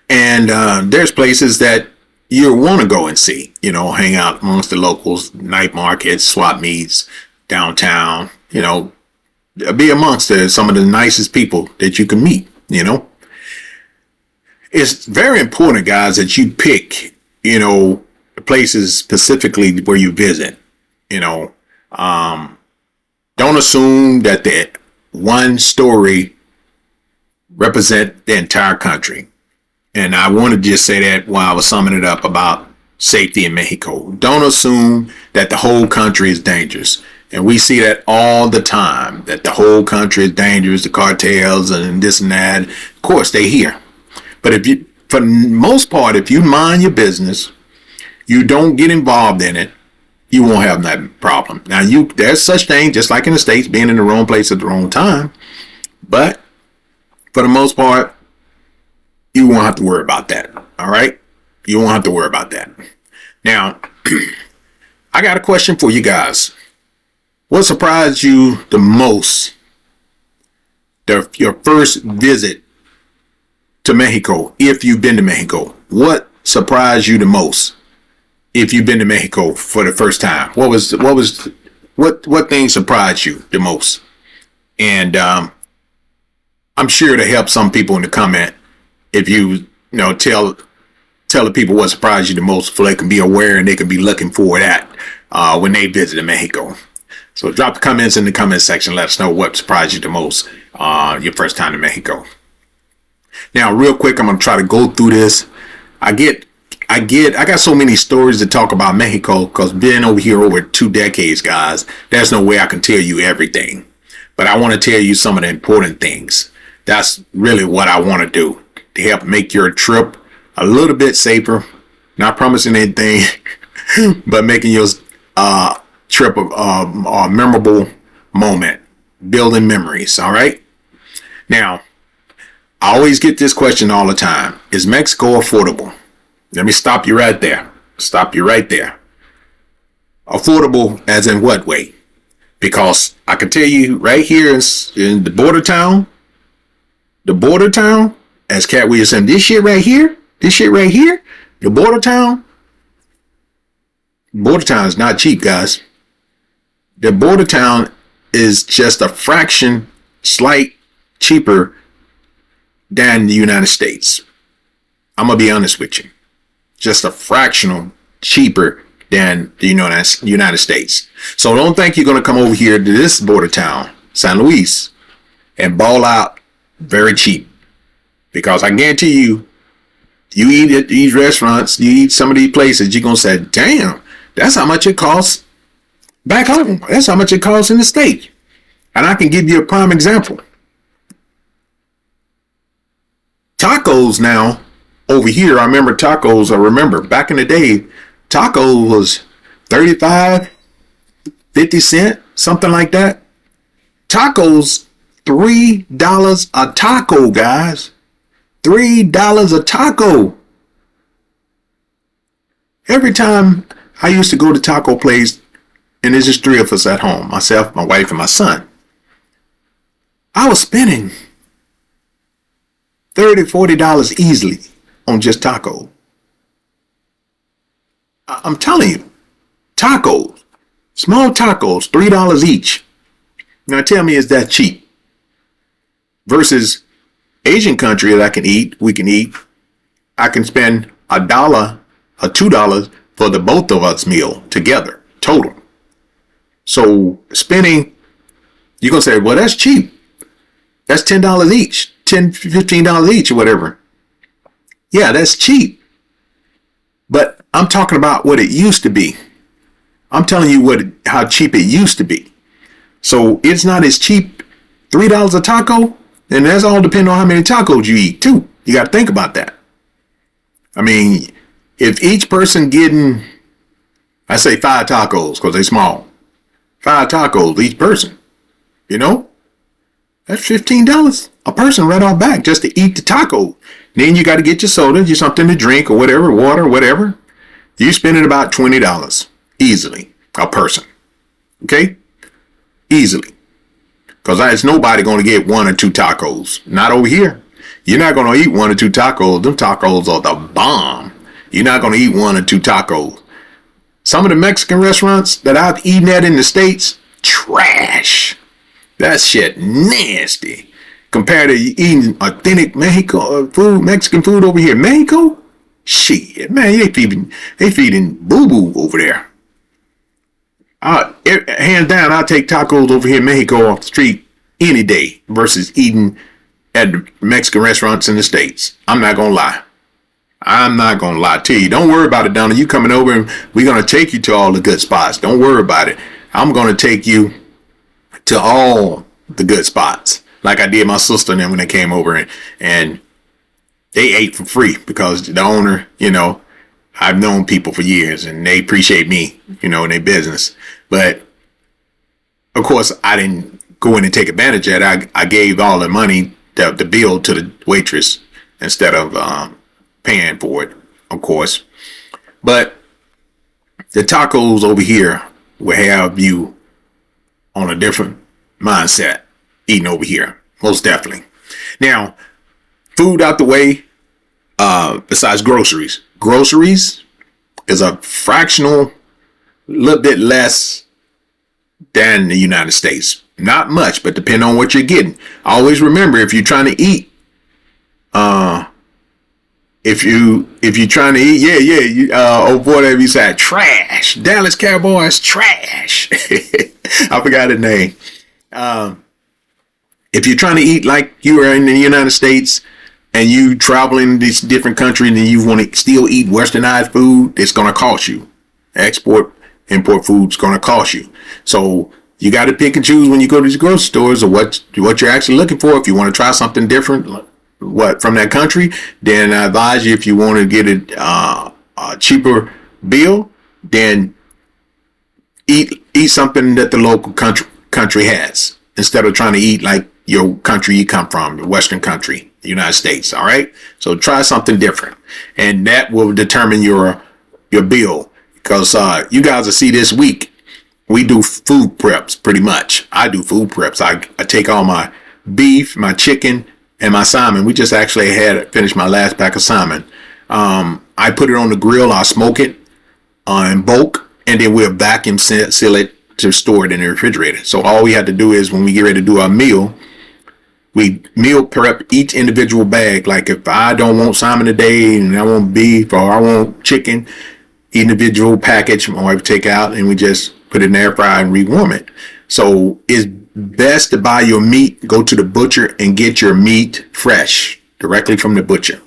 And there's places that you want to go and see, hang out amongst the locals, night markets, swap meets, downtown, be amongst some of the nicest people that you can meet, It's very important, guys, that you pick, places specifically where you visit, don't assume that the one story represent the entire country. And I want to just say that while I was summing it up about safety in Mexico. Don't assume that the whole country is dangerous. And we see that all the time, that the whole country is dangerous, the cartels and this and that. Of course, they're here. But for the most part, if you mind your business, you don't get involved in it, you won't have that problem. Now, there's such thing, just like in the States, being in the wrong place at the wrong time. But for the most part, you won't have to worry about that. All right? You won't have to worry about that. Now, I got a question for you guys. What surprised you the most? Your first visit to Mexico, if you've been to Mexico. What surprised you the most if you've been to Mexico for the first time? What thing surprised you the most? And I'm sure to help some people in the comment, if you tell the people what surprised you the most, so they can be aware and they can be looking for that when they visit Mexico. So drop the comments in the comment section. Let us know what surprised you the most your first time to Mexico. Now, real quick, I'm gonna try to go through this. I got so many stories to talk about Mexico because being over here over 2 decades, guys, there's no way I can tell you everything. But I want to tell you some of the important things. That's really what I want to do to help make your trip a little bit safer. Not promising anything, but making your trip a memorable moment, building memories. All right. Now, I always get this question all the time. Is Mexico affordable? Let me stop you right there. Affordable as in what way? Because I can tell you right here in the border town, as Cat Williams said, this shit right here, the border town is not cheap, guys. The border town is just a fraction, slight cheaper than the United States. I'm going to be honest with you. Just a fractional cheaper than the United States. So don't think you're going to come over here to this border town, San Luis, and ball out very cheap. Because I guarantee you eat at these restaurants, you eat some of these places, you're going to say, damn, that's how much it costs back home. That's how much it costs in the States. And I can give you a prime example. Tacos now, over here, I remember back in the day, taco was 35, 50 cents, something like that. Tacos, $3 a taco, guys. $3 a taco. Every time I used to go to taco place, and there's just 3 of us at home, myself, my wife, and my son, I was spending $30, $40 easily on just taco. I'm telling you, tacos, small tacos, $3 each. Now tell me, is that cheap? Versus Asian country that we can eat, I can spend $1 or $2 for the both of us meal together, total. So spending, you're going to say, well, that's cheap. That's $10 each, $10, $15 each or whatever. Yeah, that's cheap. But I'm talking about what it used to be. I'm telling you how cheap it used to be. So it's not as cheap, $3 a taco, and that's all depending on how many tacos you eat too. You got to think about that. I mean, if each person getting, I say 5 tacos because they're small, 5 tacos each person, that's $15. a person right off back just to eat the taco. Then you got to get your soda, your something to drink or whatever, water, whatever. You spending about $20 easily a person. Okay? Easily. Because there's nobody going to get 1 or 2 tacos. Not over here. You're not going to eat 1 or 2 tacos. Them tacos are the bomb. You're not going to eat 1 or 2 tacos. Some of the Mexican restaurants that I've eaten at in the States, trash. That shit nasty. Compared to eating authentic Mexican food over here. Mexico? Shit, man, they feeding boo-boo over there. Hands down, I'll take tacos over here in Mexico off the street any day versus eating at the Mexican restaurants in the States. I'm not going to lie. I'm not going to lie to you. Don't worry about it, Donna. You coming over and we're going to take you to all the good spots. Don't worry about it. I'm going to take you to all the good spots. Like I did my sister and them when they came over and they ate for free because the owner, you know, I've known people for years and they appreciate me, you know, in their business. But of course, I didn't go in and take advantage of it. I gave all the money, the bill to the waitress instead of paying for it, of course. But the tacos over here will have you on a different mindset eating over here, most definitely. Now, food out the way, besides groceries. Groceries is a fractional, little bit less than the United States. Not much, but depending on what you're getting. Always remember, if you're trying to eat, if you're trying to eat, oh boy, that be said trash. Dallas Cowboys trash. I forgot his name. If you're trying to eat like you are in the United States and you travel in these different countries and you want to still eat westernized food, it's going to cost you. Import food's going to cost you. So you got to pick and choose when you go to the grocery stores or what you're actually looking for. If you want to try something different, from that country, then I advise you, if you want to get a cheaper bill, then eat something that the local country has instead of trying to eat like your country you come from, the Western country, the United States. All right, so try something different, and that will determine your bill. Because you guys will see this week, we do food preps pretty much. I do food preps. I take all my beef, my chicken, and my salmon. We just actually had finished my last pack of salmon. I put it on the grill. I'll smoke it in bulk, and then we'll vacuum seal it to store it in the refrigerator. So all we have to do is when we get ready to do our meal, we meal prep each individual bag. Like if I don't want salmon today and I want beef or I want chicken, individual package my wife take out and we just put it in the air fryer and rewarm it. So it's best to buy your meat, go to the butcher and get your meat fresh directly from the butcher,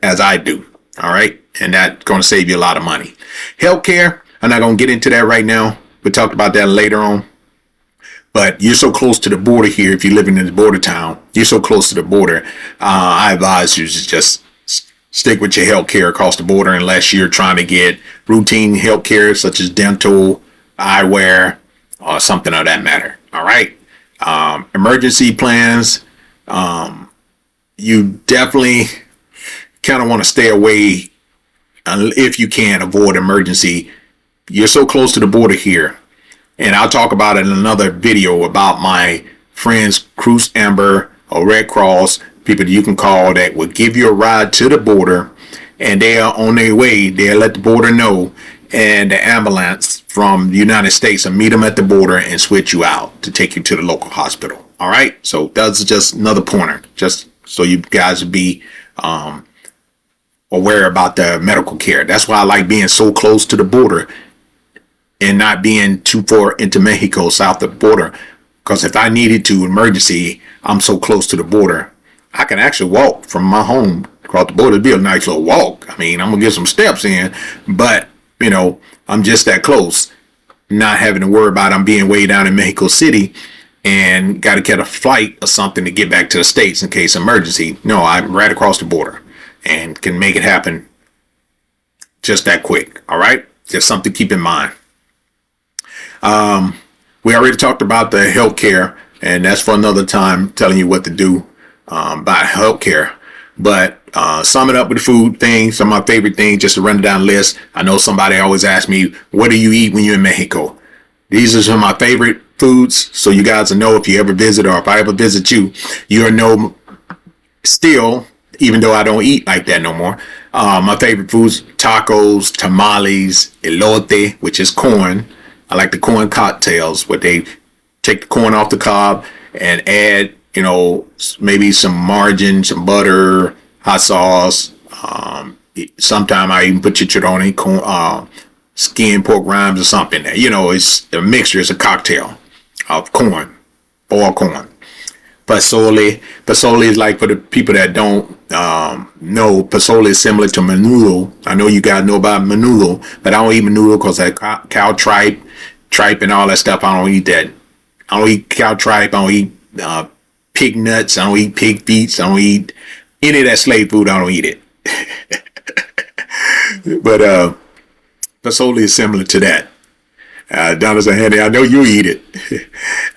as I do. All right. And that's going to save you a lot of money. Healthcare, I'm not going to get into that right now. We'll talk about that later on. But you're so close to the border here. If you're living in the border town, you're so close to the border. I advise you to just stick with your healthcare across the border unless you're trying to get routine healthcare such as dental, eyewear, or something of that matter. All right. Emergency plans. You definitely kind of want to stay away if you can avoid emergency. You're so close to the border here. And I'll talk about it in another video about my friends, Cruise Amber or Red Cross, people that you can call that will give you a ride to the border, and they are on their way. They'll let the border know, and the ambulance from the United States will meet them at the border and switch you out to take you to the local hospital. All right. So that's just another pointer, just so you guys will be aware about the medical care. That's why I like being so close to the border and not being too far into Mexico, south of the border. Because if I needed to emergency, I'm so close to the border, I can actually walk from my home across the border. It'd be a nice little walk. I mean, I'm going to get some steps in, but, you know, I'm just that close, not having to worry about I'm being way down in Mexico City and got to get a flight or something to get back to the States in case emergency. No, I'm right across the border and can make it happen just that quick. All right. Just something to keep in mind. We already talked about the healthcare, and that's for another time, telling you what to do. about healthcare. But sum it up with the food thing, some of my favorite things, just to run down the list. I know somebody always asks me, what do you eat when you're in Mexico? These are some of my favorite foods, so you guys will know if you ever visit, or if I ever visit you, you'll know still, even though I don't eat like that no more. My favorite foods: tacos, tamales, elote, which is corn. I like the corn cocktails, where they take the corn off the cob and add, maybe some margarine, some butter, hot sauce. Sometimes I even put chicharrón, corn, skin, pork rinds, or something. It's a mixture. It's a cocktail of corn, boiled corn. Pozole. Pozole is, like, for the people that don't know, pozole is similar to menudo. I know you guys know about menudo, but I don't eat menudo because that cow tripe and all that stuff. I don't eat that. I don't eat cow tripe. I don't eat pig nuts. I don't eat pig feet. I don't eat any of that slave food. I don't eat it. But pozole is similar to that. Donna Handy, I know you eat it.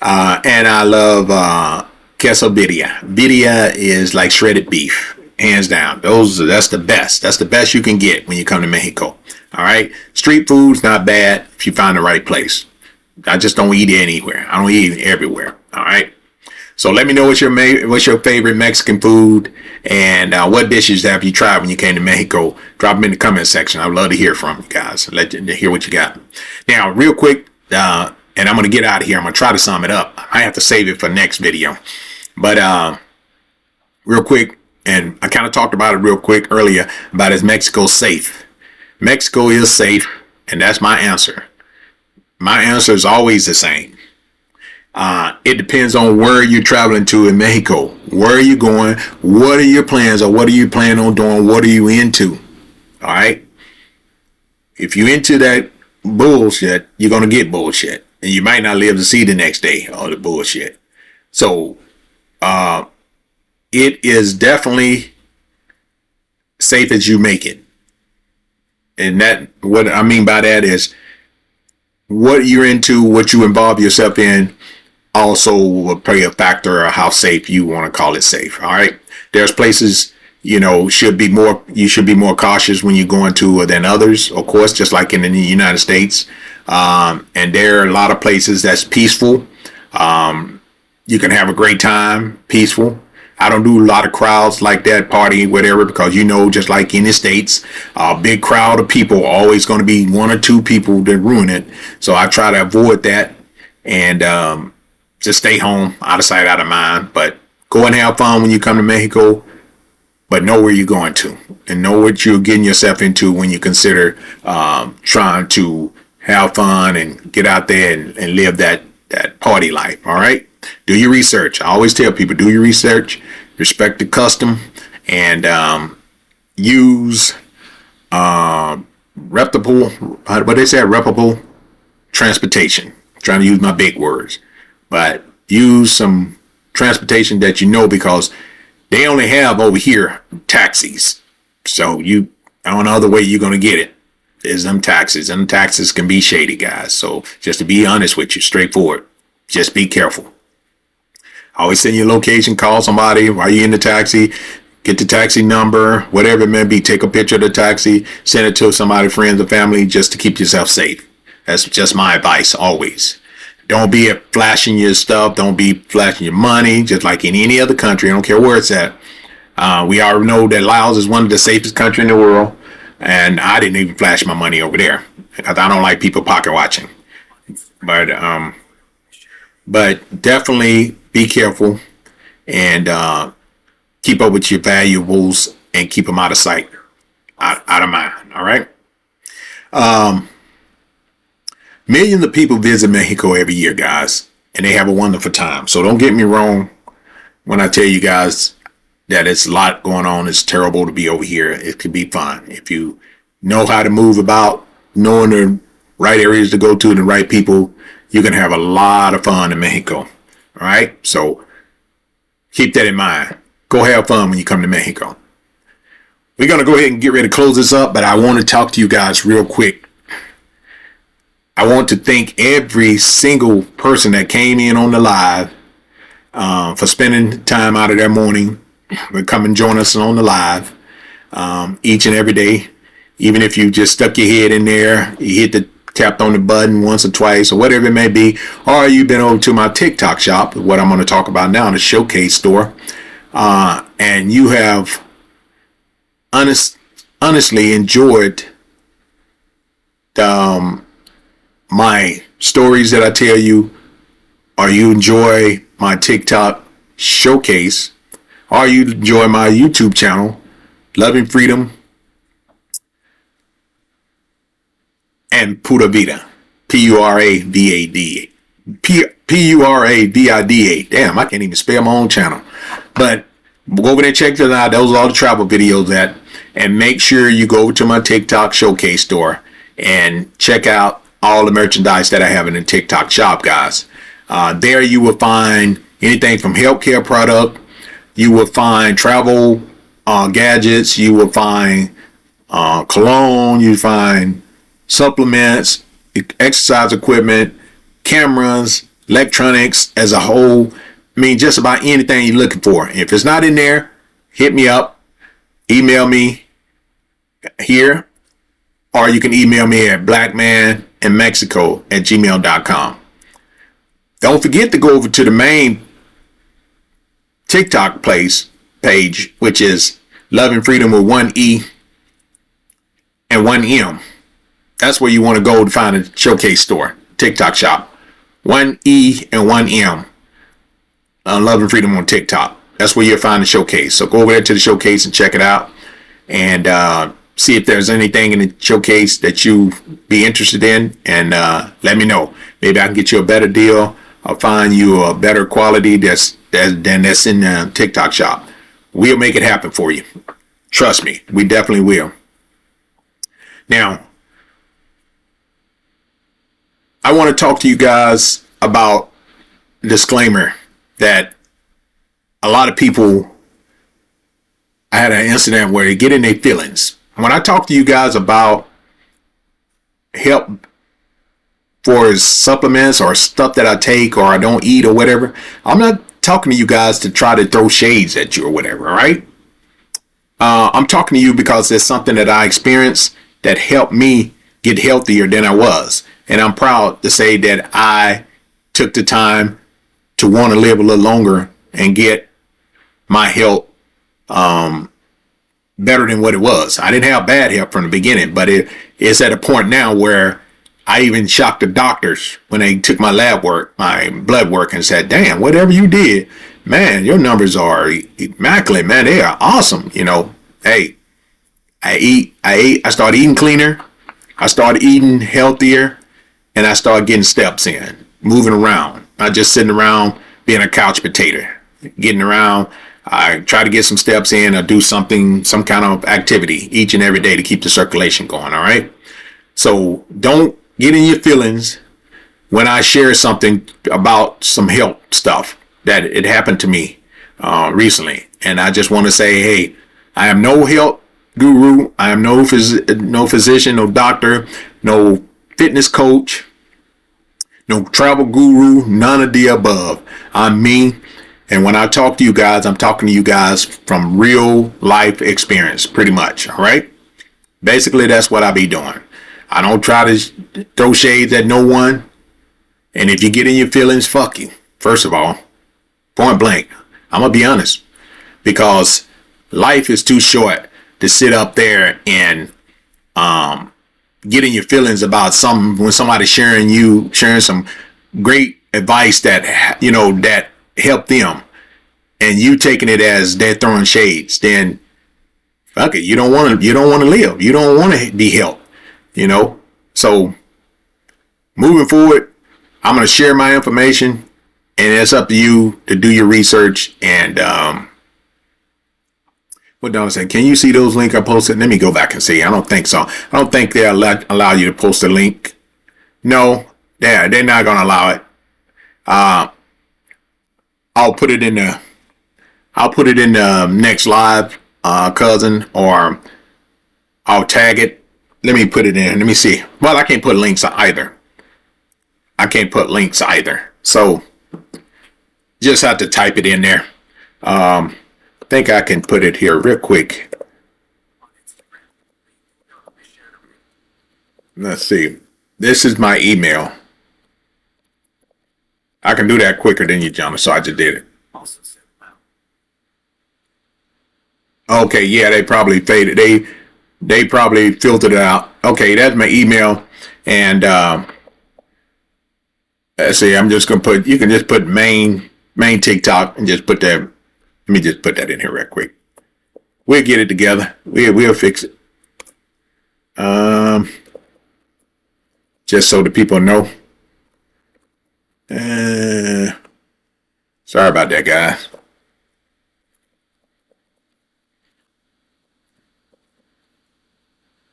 And I love queso birria. Birria is like shredded beef, hands down. That's the best. That's the best you can get when you come to Mexico. All right. Street food's not bad if you find the right place. I just don't eat it anywhere. I don't eat it everywhere. All right. So let me know what's your favorite Mexican food, and what dishes have you tried when you came to Mexico. Drop them in the comment section. I'd love to hear from you guys. Hear what you got. Now, real quick, and I'm going to get out of here. I'm going to try to sum it up. I have to save it for next video. But real quick, and I kind of talked about it real quick earlier, about is Mexico safe? Mexico is safe, and that's my answer. My answer is always the same. It depends on where you're traveling to in Mexico. Where are you going? What are your plans, or what are you planning on doing? What are you into? All right. If you're into that bullshit, you're going to get bullshit, and you might not live to see the next day all the bullshit. So, it is definitely safe as you make it. And what I mean by that is, what you're into, what you involve yourself in, also will play a factor of how safe you want to call it safe. All right. There's places, you should be more cautious when you're going to than others, of course, just like in the United States. And there are a lot of places that's peaceful. You can have a great time, peaceful. I don't do a lot of crowds like that, party, whatever, because just like in the States, a big crowd of people are always going to be one or two people that ruin it. So I try to avoid that, and just stay home, out of sight, out of mind. But go and have fun when you come to Mexico, but know where you're going to, and know what you're getting yourself into when you consider trying to have fun and get out there and live that party life. All right. Do your research. I always tell people, do your research, respect the custom, and use reputable transportation. I'm trying to use my big words, but use some transportation that because they only have over here taxis. So the only other way you're going to get it is them taxis, and taxis can be shady, guys. So just to be honest with you, straightforward, just be careful. Always send your location, call somebody while you're in the taxi, get the taxi number, whatever it may be, take a picture of the taxi, send it to somebody, friends or family, just to keep yourself safe. That's just my advice always. Don't be flashing your stuff. Don't be flashing your money, just like in any other country. I don't care where it's at. We already know that Laos is one of the safest countries in the world, and I didn't even flash my money over there because I don't like people pocket watching. But definitely be careful, and keep up with your valuables, and keep them out of sight, out of mind. All right. Millions of people visit Mexico every year, guys, and they have a wonderful time. So don't get me wrong when I tell you guys that it's a lot going on. It's terrible to be over here. It can be fun if you know how to move about, knowing the right areas to go to, and the right people. You can have a lot of fun in Mexico. All right. So keep that in mind. Go have fun when you come to Mexico. We're going to go ahead and get ready to close this up, but I want to talk to you guys real quick. I want to thank every single person that came in on the live for spending time out of their morning come and join us on the live each and every day. Even if you just stuck your head in there, you tapped on the button once or twice or whatever it may be, or you've been over to my TikTok shop, what I'm going to talk about now, the Showcase store, and you have honestly enjoyed my stories that I tell you, or you enjoy my TikTok showcase, or you enjoy my YouTube channel, Loving Freedom and Pura Vida, P-U-R-A-V-A-D. P-U-R-A-V-I-D-A. Damn, I can't even spell my own channel. But go over there and check that out. Those are all the travel videos that, and make sure you go over to my TikTok showcase store and check out all the merchandise that I have in the TikTok shop, guys. There you will find anything from healthcare product. You will find travel gadgets. You will find cologne. You find supplements, exercise equipment, cameras, electronics as a whole. I mean, just about anything you're looking for. If it's not in there, hit me up, email me here, or you can email me at blackmaninmexico@gmail.com. Don't forget to go over to the main TikTok page, which is Love and Freedom with 1 E and 1 M. That's where you want to go to find a showcase store, TikTok shop. 1 E and 1 M. Love and Freedom on TikTok. That's where you'll find the showcase. So go over there to the showcase and check it out, and see if there's anything in the showcase that you be interested in, and let me know. Maybe I can get you a better deal. I'll find you a better quality that's in the TikTok shop. We'll make it happen for you. Trust me, we definitely will. Now, I want to talk to you guys about a disclaimer that a lot of people, I had an incident where they get in their feelings. When I talk to you guys about help for supplements or stuff that I take or I don't eat or whatever, I'm not talking to you guys to try to throw shades at you or whatever, right? I'm talking to you because there's something that I experienced that helped me get healthier than I was. And I'm proud to say that I took the time to want to live a little longer and get my health better than what it was. I didn't have bad health from the beginning, but it's at a point now where I even shocked the doctors when they took my lab work, my blood work, and said, damn, whatever you did, man, your numbers are immaculate, man. They are awesome. You know, hey, I started eating cleaner. I started eating healthier, and I started getting steps in, moving around, not just sitting around being a couch potato, getting around. I try to get some steps in or do something, some kind of activity each and every day to keep the circulation going. All right. So don't get in your feelings when I share something about some health stuff that it happened to me recently. And I just want to say, hey, I am no health guru. I am no physician, no doctor, no fitness coach, no travel guru, none of the above. I'm me. And when I talk to you guys, I'm talking to you guys from real life experience, pretty much. All right. Basically, that's what I be doing. I don't try to throw shades at no one. And if you get in your feelings, fuck you. First of all, point blank, I'm going to be honest, because life is too short to sit up there and get in your feelings about something when somebody's sharing some great advice that, you know, that helped them, and you taking it as they're throwing shades. Then fuck it, you don't want to live. You don't want to be helped, you know. So moving forward, I'm going to share my information, and it's up to you to do your research. And what Donna said, can you see those links I posted? Let me go back and see. I don't think so. I don't think they allow you to post a link. No, they're not going to allow it. I'll put it in the next live, cousin, or I'll tag it. Let me put it in. Let me see. Well, I can't put links either. So just have to type it in there. think I can put it here real quick. Let's see. This is my email. I can do that quicker than you, John, so I just did it. Okay, yeah, they probably faded. They probably filtered it out. Okay, that's my email. And let's see, I'm just gonna put, you can just put main TikTok and just put that. Let me just put that in here real quick. We'll get it together. We'll fix it. Just so the people know. Sorry about that, guys.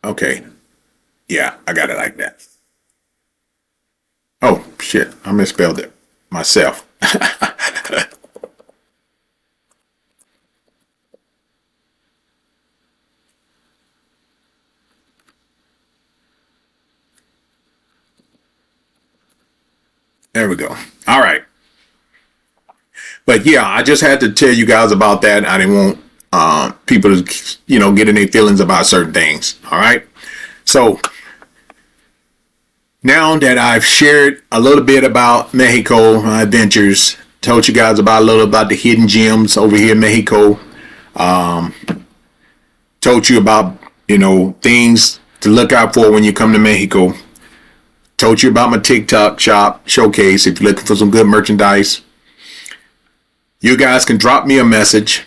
Okay. Yeah, I got it like that. Oh, shit. I misspelled it myself. There we go. All right. But yeah, I just had to tell you guys about that. I didn't want people to, get in their feelings about certain things. All right. So now that I've shared a little bit about Mexico, my adventures, told you guys about a little about the hidden gems over here in Mexico, told you about, things to look out for when you come to Mexico. Told you about my TikTok shop showcase if you're looking for some good merchandise. You guys can drop me a message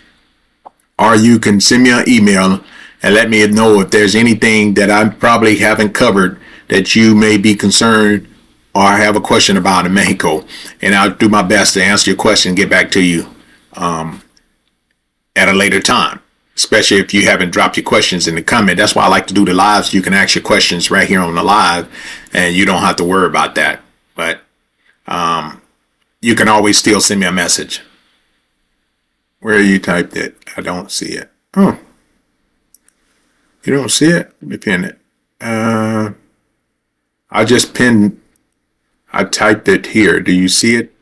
or you can send me an email and let me know if there's anything that I probably haven't covered that you may be concerned or have a question about in Mexico. And I'll do my best to answer your question and get back to you at a later time, especially if you haven't dropped your questions in the comment. That's why I like to do the lives. You can ask your questions right here on the live and you don't have to worry about that. But you can always still send me a message. Where you typed it? I don't see it. Oh, you don't see it? Let me pin it. I just pinned, I typed it here. Do you see it?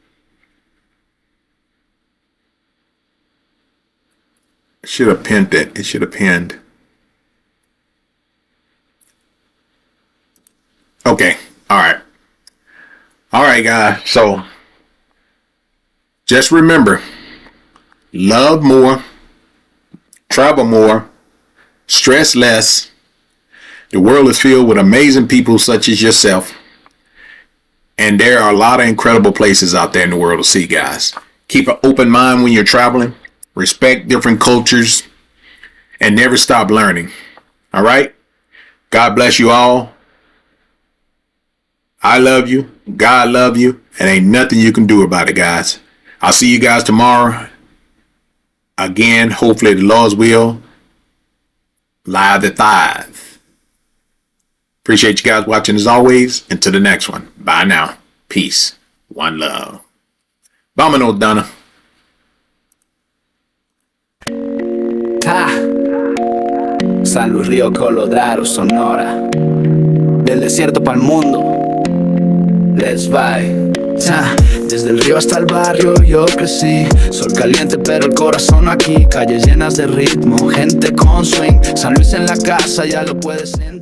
I should have pinned it. It should have pinned. Okay. All right. All right, guys. So just remember, love more, travel more, stress less. The world is filled with amazing people such as yourself. And there are a lot of incredible places out there in the world to see, guys. Keep an open mind when you're traveling. Respect different cultures. And never stop learning. All right? God bless you all. I love you. God love you. And ain't nothing you can do about it, guys. I'll see you guys tomorrow. Again, hopefully the Lord's will. Live at 5. Appreciate you guys watching as always. Until the next one. Bye now. Peace. One love. Vámonos, Donna. San Luis Río Colorado, Sonora. Del desierto pa'l mundo. Let's vibe. Desde el río hasta el barrio yo crecí. Sol caliente pero el corazón aquí. Calles llenas de ritmo, gente con swing. San Luis en la casa, ya lo puedes sentir.